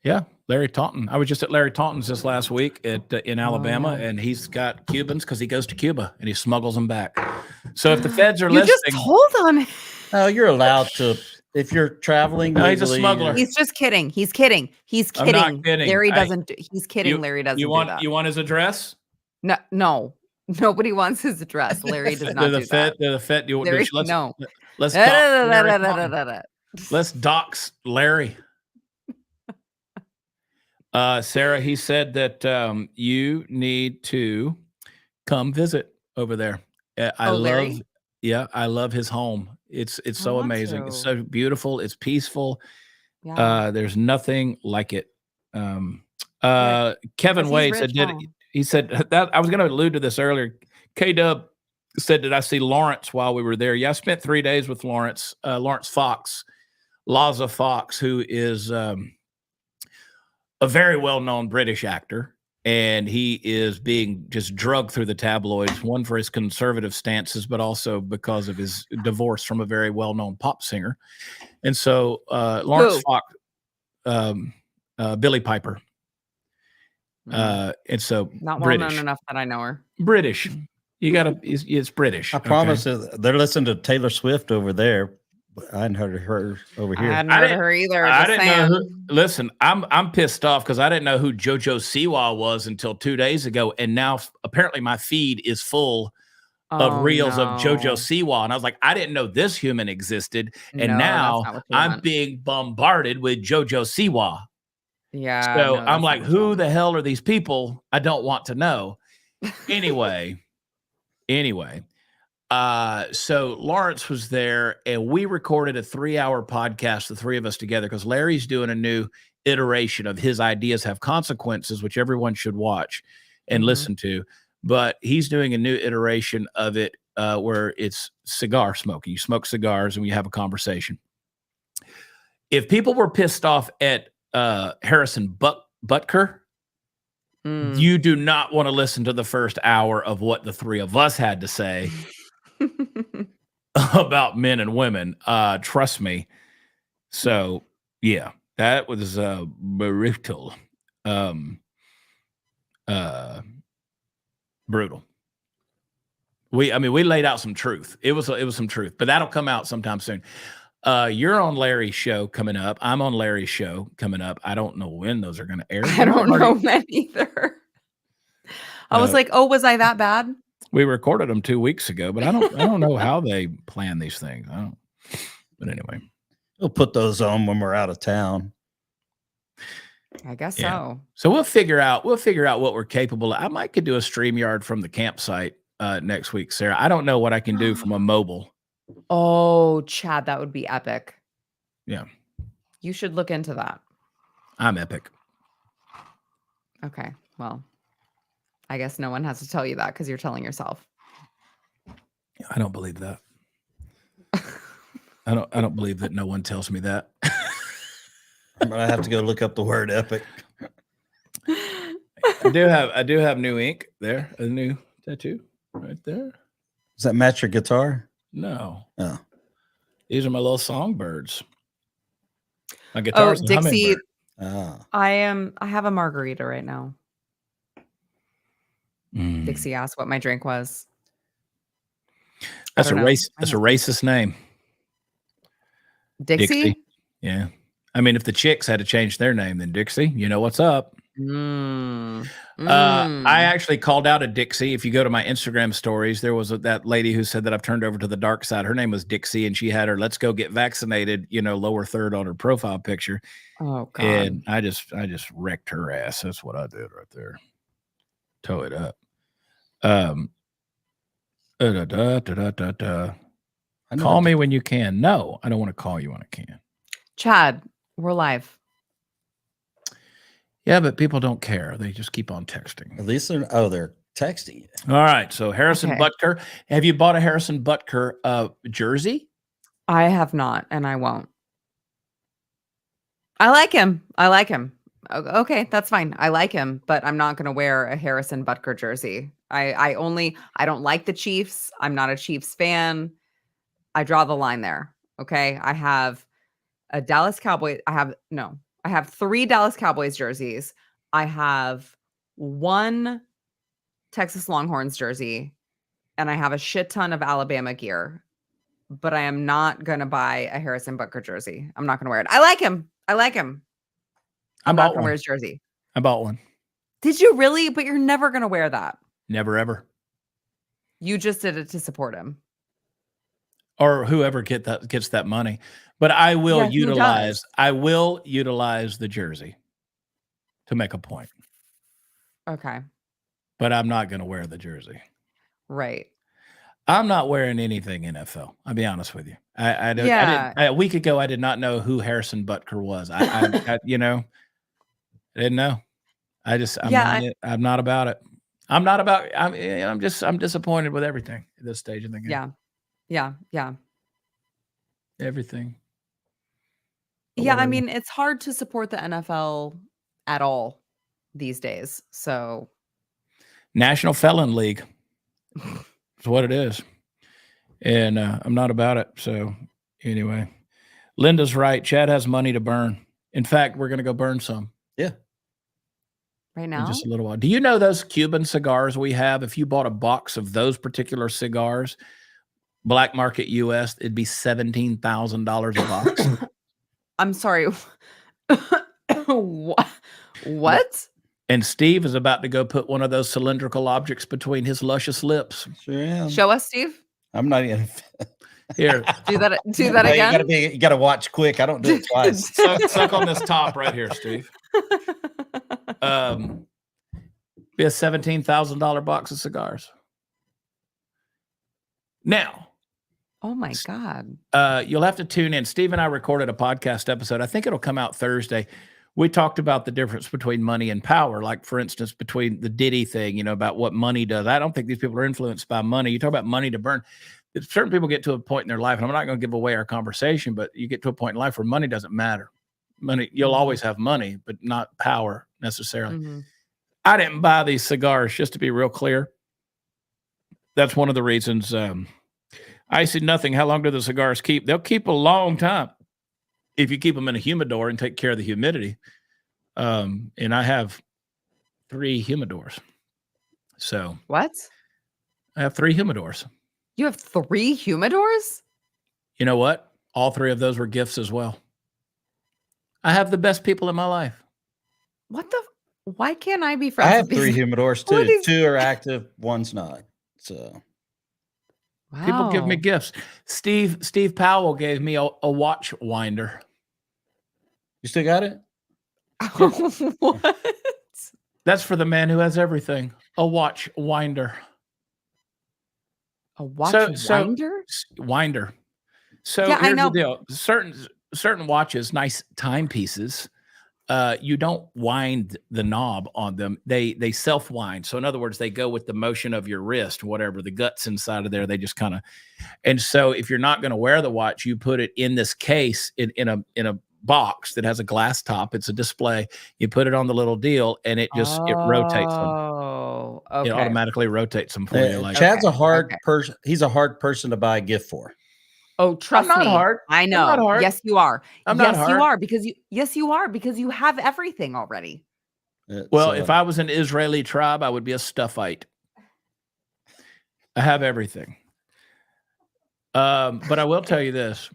Yeah, Larry Taunton. I was just at Larry Taunton's this last week in Alabama, and he's got Cubans because he goes to Cuba and he smuggles them back. So if the feds are listening, you just told on. No, you're allowed to. If you're traveling, no, he's a smuggler. He's just kidding. He's kidding. He's kidding. I'm not kidding. Larry doesn't. He's kidding. Larry doesn't. You want his address? No. Nobody wants his address. Larry does not do that. The Fed. No. Let's dox Larry. Sarah, he said that you need to come visit over there. I love his home. It's so amazing. It's so beautiful. It's peaceful. Yeah. There's nothing like it. Kevin Wade said, he said that I was going to allude to this earlier. K-Dub said, did I see Lawrence while we were there? Yeah, I spent 3 days with Lawrence Fox, Laza Fox, who is a very well-known British actor. And he is being just drugged through the tabloids, one for his conservative stances, but also because of his divorce from a very well-known pop singer. And so Lawrence Fox, Billy Piper. And so Not well known enough that I know her. British. You gotta, it's British. I promise they're listening to Taylor Swift over there. I hadn't heard of her over here. I hadn't heard of her either. I didn't know listen, I'm pissed off because I didn't know who JoJo Siwa was until 2 days ago. And now apparently my feed is full of reels of JoJo Siwa. And I was like, I didn't know this human existed. And now I'm being bombarded with JoJo Siwa. Yeah. So I'm like, who the hell are these people? I don't want to know. Anyway. So Lawrence was there and we recorded a 3-hour podcast, the three of us together, because Larry's doing a new iteration of His Ideas Have Consequences, which everyone should watch and listen to. But he's doing a new iteration of it where it's cigar smoking. You smoke cigars and we have a conversation. If people were pissed off at Harrison Butker, you do not want to listen to the first hour of what the three of us had to say about men and women. Trust me. So yeah, that was brutal. Brutal. We laid out some truth. It was some truth, but that'll come out sometime soon. You're on Larry's show coming up. I'm on Larry's show coming up. I don't know when those are going to air. I don't know when either. I was like, oh, was I that bad? We recorded them 2 weeks ago, but I don't know how they plan these things. But anyway, we'll put those on when we're out of town. I guess so. So we'll figure out what we're capable of. I might could do a StreamYard from the campsite next week, Sarah. I don't know what I can do from a mobile. Oh, Chad, that would be epic. Yeah. You should look into that. I'm epic. Okay. Well, I guess no one has to tell you that because you're telling yourself. I don't believe that. I don't believe that no one tells me that. I'm gonna have to go look up the word epic. I do have new ink there, a new tattoo right there. Does that match your guitar? No. Oh. These are my little songbirds. My guitar's Dixie. Oh. I have a margarita right now. Dixie asked what my drink was. That's a racist name. Dixie? Yeah. I mean, if the Chicks had to change their name, then Dixie, you know what's up. I actually called out a Dixie. If you go to my Instagram stories, there was that lady who said that I've turned over to the dark side. Her name was Dixie, and she had her "Let's go get vaccinated," lower third on her profile picture. Oh God! And I just wrecked her ass. That's what I did right there. Toe it up. Call me when you can. No, I don't want to call you when I can. Chad, we're live. Yeah, but people don't care. They just keep on texting. At least they're texting you. All right. So Harrison Butker. Have you bought a Harrison Butker jersey? I have not, and I won't. I like him. Okay, that's fine. I like him, but I'm not going to wear a Harrison Butker jersey. I don't like the Chiefs. I'm not a Chiefs fan. I draw the line there. Okay. I have a Dallas Cowboy. I have 3 Dallas Cowboys jerseys. I have 1 Texas Longhorns jersey, and I have a shit ton of Alabama gear, but I am not going to buy a Harrison Butker jersey. I'm not going to wear it. I like him. I'm not going to wear his jersey. I bought one. Did you really? But you're never going to wear that. Never, ever. You just did it to support him. Or whoever gets that money. But I will utilize the jersey to make a point. Okay. But I'm not going to wear the jersey. Right. I'm not wearing anything NFL. I'll be honest with you. A week ago, I did not know who Harrison Butker was. I didn't know. I'm not about it. I'm disappointed with everything at this stage of the game. Yeah. Everything. Yeah, I mean, it's hard to support the NFL at all these days. So National Felon League. That's what it is. And I'm not about it. So anyway, Linda's right. Chad has money to burn. In fact, we're going to go burn some. Yeah. Right In now? just a little while. Do you know those Cuban cigars we have? If you bought a box of those particular cigars, black market US, it'd be $17,000 a box. I'm sorry. What? And Steve is about to go put one of those cylindrical objects between his luscious lips. Sure am. Show us, Steve. I'm not even. Here. Do that again. You gotta watch quick. I don't do it twice. Suck on this top right here, Steve. Be a $17,000 box of cigars. Now, Oh my God. you'll have to tune in. Steve and I recorded a podcast episode. I think it'll come out Thursday. We talked about the difference between money and power. Like, for instance, between the Diddy thing, about what money does. I don't think these people are influenced by money. You talk about money to burn. Certain people get to a point in their life, and I'm not going to give away our conversation, but you get to a point in life where money doesn't matter. Money, you'll always have money, but not power necessarily. Mm-hmm. I didn't buy these cigars, just to be real clear. That's one of the reasons. I see nothing. How long do the cigars keep? They'll keep a long time if you keep them in a humidor and take care of the humidity. And I have 3 humidors. So What? I have 3 humidors. You have 3 humidors? You know what? All 3 of those were gifts as well. I have the best people in my life. What the? Why can't I be friends? I have with 3 these- humidors What are too. these- 2 are active, 1's not. So Wow. People give me gifts. Steve Powell gave me a watch winder. you still got it? What? That's for the man who has everything. A watch winder. A watch winder? Winder. So Yeah, I here's know. the deal. Certain watches, nice timepieces, you don't wind the knob on them. They self-wind. So in other words, they go with the motion of your wrist, whatever the guts inside of there, they just kind of. And so if you're not going to wear the watch, you put it in this case in a box that has a glass top. It's a display. You put it on the little deal, and it rotates them. Oh, okay. It automatically rotates them for you. Like, Chad's a hard okay. person. He's a hard person to buy a gift for. Oh, trust I'm not me. hard. I know. I'm not hard. Yes, you are. I'm yes, not you hard. are because you have everything already. Well, if I was an Israeli tribe, I would be a stuffite. I have everything. But I will tell you this.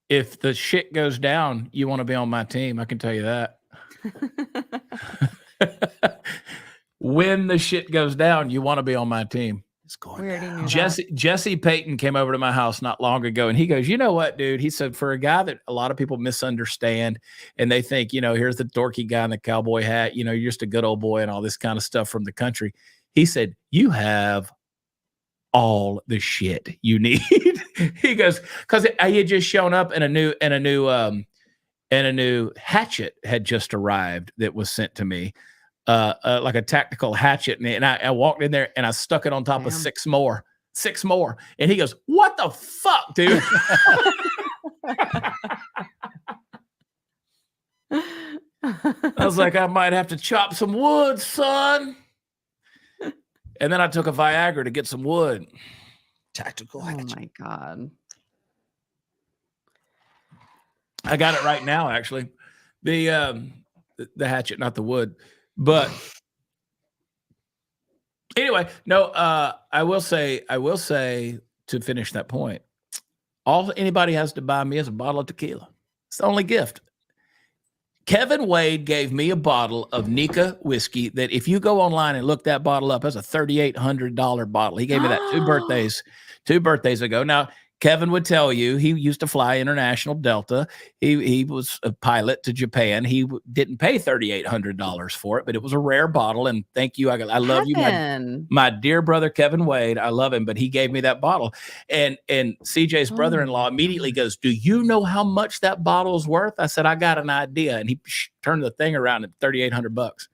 If the shit goes down, you want to be on my team. I can tell you that. When the shit goes down, you want to be on my team. it's going down. Jesse Payton came over to my house not long ago, and he goes, "You know what, dude?" He said, "For a guy that a lot of people misunderstand, and they think, here's the dorky guy in the cowboy hat, you're just a good old boy and all this kind of stuff from the country." He said, "You have all the shit you need." He goes, because he had just shown up, and a new hatchet had just arrived that was sent to me. Like a tactical hatchet, and I walked in there and I stuck it on top of 6 more, and he goes, "What the fuck, dude?" I was like, "I might have to chop some wood, son." And then I took a Viagra to get some wood. Tactical. Oh my God. I got it right now, actually. The hatchet, not the wood. But anyway, no, I will say to finish that point, all anybody has to buy me is a bottle of tequila. It's the only gift. Kevin Wade gave me a bottle of Nika whiskey that if you go online and look that bottle up, that's a $3,800 bottle. He gave me that 2 birthdays ago. Now, Kevin would tell you he used to fly international Delta. He was a pilot to Japan. He didn't pay $3,800 for it, but it was a rare bottle. And thank you. I love you, my dear brother, Kevin Wade. I love him, but he gave me that bottle. And CJ's brother-in-law immediately goes, "Do you know how much that bottle is worth?" I said, "I got an idea." And he turned the thing around at $3,800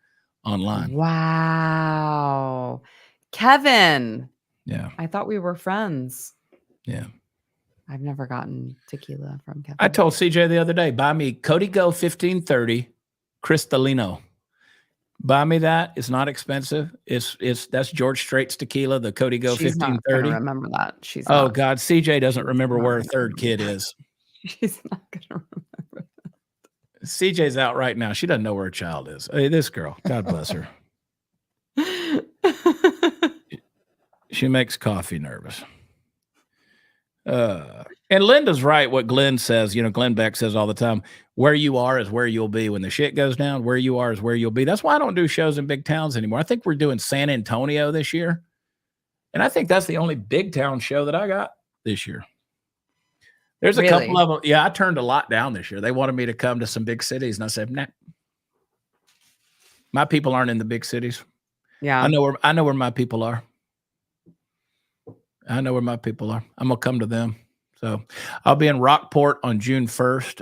online. Wow. Kevin. Yeah. I thought we were friends. Yeah. I've never gotten tequila from Kevin. I told CJ the other day, buy me Cody Go 1530 Cristalino. Buy me that. It's not expensive. That's George Strait's tequila, the Cody Go She's 1530. not remember that. God, CJ doesn't remember where her third kid is. She's not gonna remember. CJ's out right now. She doesn't know where her child is. Hey, this girl, God bless her. She makes coffee nervous. And Linda's right. What Glenn says, Glenn Beck says all the time, where you are is where you'll be when the shit goes down. Where you are is where you'll be. That's why I don't do shows in big towns anymore. I think we're doing San Antonio this year. And I think that's the only big town show that I got this year. There's a couple of them. Yeah, I turned a lot down this year. They wanted me to come to some big cities. And I said, nah, my people aren't in the big cities. Yeah. I know where my people are. I know where my people are. I'm going to come to them. So I'll be in Rockport on June 1st.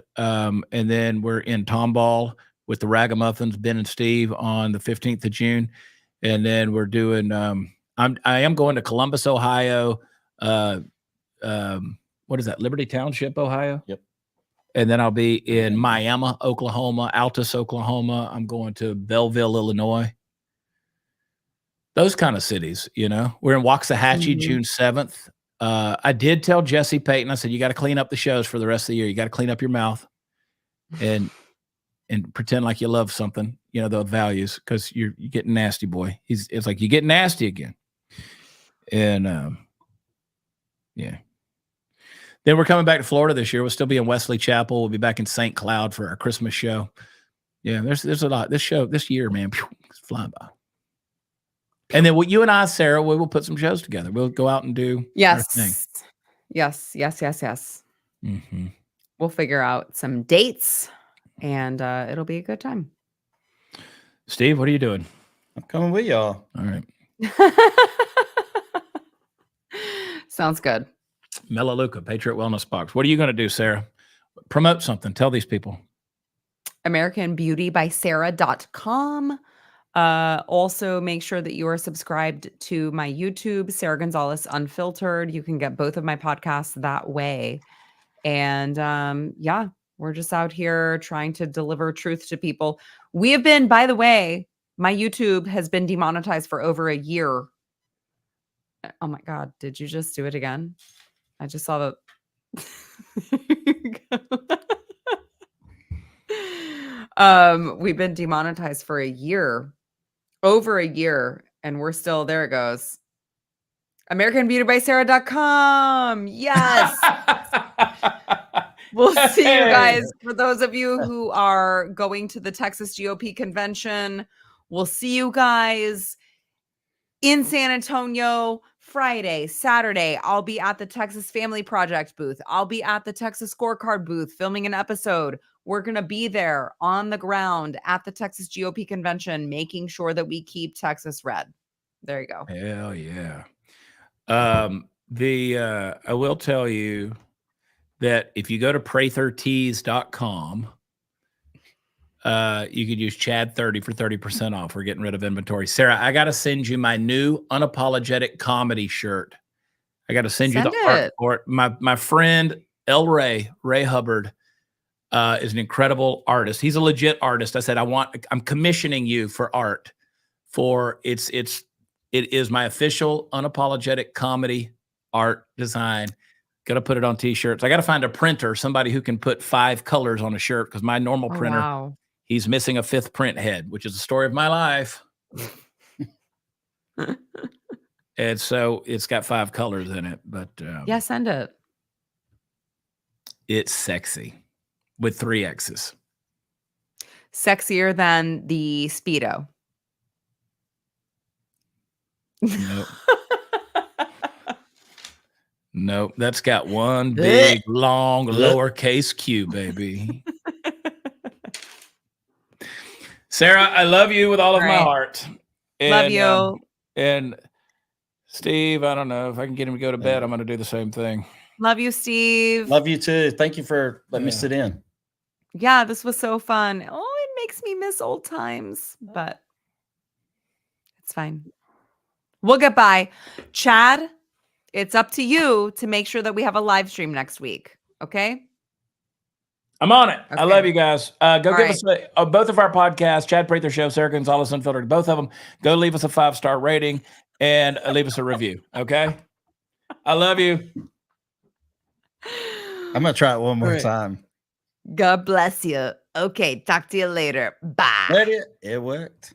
And then we're in Tomball with the Ragamuffins, Ben and Steve, on the 15th of June. And then we're doing, I am going to Columbus, Ohio. What is that? Liberty Township, Ohio? Yep. And then I'll be in Miami, Oklahoma, Altus, Oklahoma. I'm going to Belleville, Illinois. Those kind of cities, We're in Waxahachie, June 7th. I did tell Jesse Payton, I said, you got to clean up the shows for the rest of the year. You got to clean up your mouth and pretend like you love something, the values, because you're getting nasty, boy. It's like you get nasty again. And yeah. Then we're coming back to Florida this year. We'll still be in Wesley Chapel. We'll be back in St. Cloud for our Christmas show. Yeah, there's a lot. This year, man, it's flying by. And then you and I, Sarah, we will put some shows together. We'll go out and do our thing. Yes. Mm-hmm. We'll figure out some dates, and it'll be a good time. Steve, what are you doing? I'm coming with y'all. All right. Sounds good. Melaleuca, Patriot Wellness Box. What are you going to do, Sarah? Promote something. Tell these people. AmericanBeautyBySarah.com. Also make sure that you are subscribed to my YouTube, Sarah Gonzalez Unfiltered. You can get both of my podcasts that way. And yeah, we're just out here trying to deliver truth to people. We have been, by the way, my YouTube has been demonetized for over a year. Oh my God. Did you just do it again? I just saw the we've been demonetized for a year. Over a year, and we're still, there it goes. AmericanBeautyBySarah.com. Yes. We'll see you guys. For those of you who are going to the Texas GOP convention, we'll see you guys in San Antonio Friday, Saturday. I'll be at the Texas Family Project booth. I'll be at the Texas Scorecard booth filming an episode. We're going to be there on the ground at the Texas GOP convention, making sure that we keep Texas red. There you go. Hell yeah. I will tell you that if you go to prathertees.com, you could use Chad 30 for 30% off. We're getting rid of inventory. Sarah, I got to send you my new unapologetic comedy shirt. I got to send you the art for it. My friend Ray Hubbard, is an incredible artist. He's a legit artist. I said, I'm commissioning you for art it is my official unapologetic comedy art design. Got to put it on t-shirts. I got to find a printer, somebody who can put 5 colors on a shirt. Cause my normal printer, he's missing a 5th print head, which is the story of my life. And so it's got 5 colors in it, but yeah, send it. It's sexy. With 3 X's. Sexier than the Speedo. Nope. Nope. That's got one big, long, lowercase q, baby. Sarah, I love you with all of my heart. And, love you. And Steve, I don't know if I can get him to go to bed. I'm going to do the same thing. Love you, Steve. Love you too. Thank you for letting me sit in. Yeah, this was so fun. Oh, it makes me miss old times, but it's fine. We'll get by. Chad, it's up to you to make sure that we have a live stream next week. Okay? I'm on it. Okay. I love you guys. Go give us both of our podcasts, Chad Prather Show, Sarah Gonzalez Unfiltered, both of them. Go leave us a 5-star rating and leave us a review. Okay? I love you. I'm gonna try it one more Right. time. God bless you. Okay, talk to you later. Bye. It worked.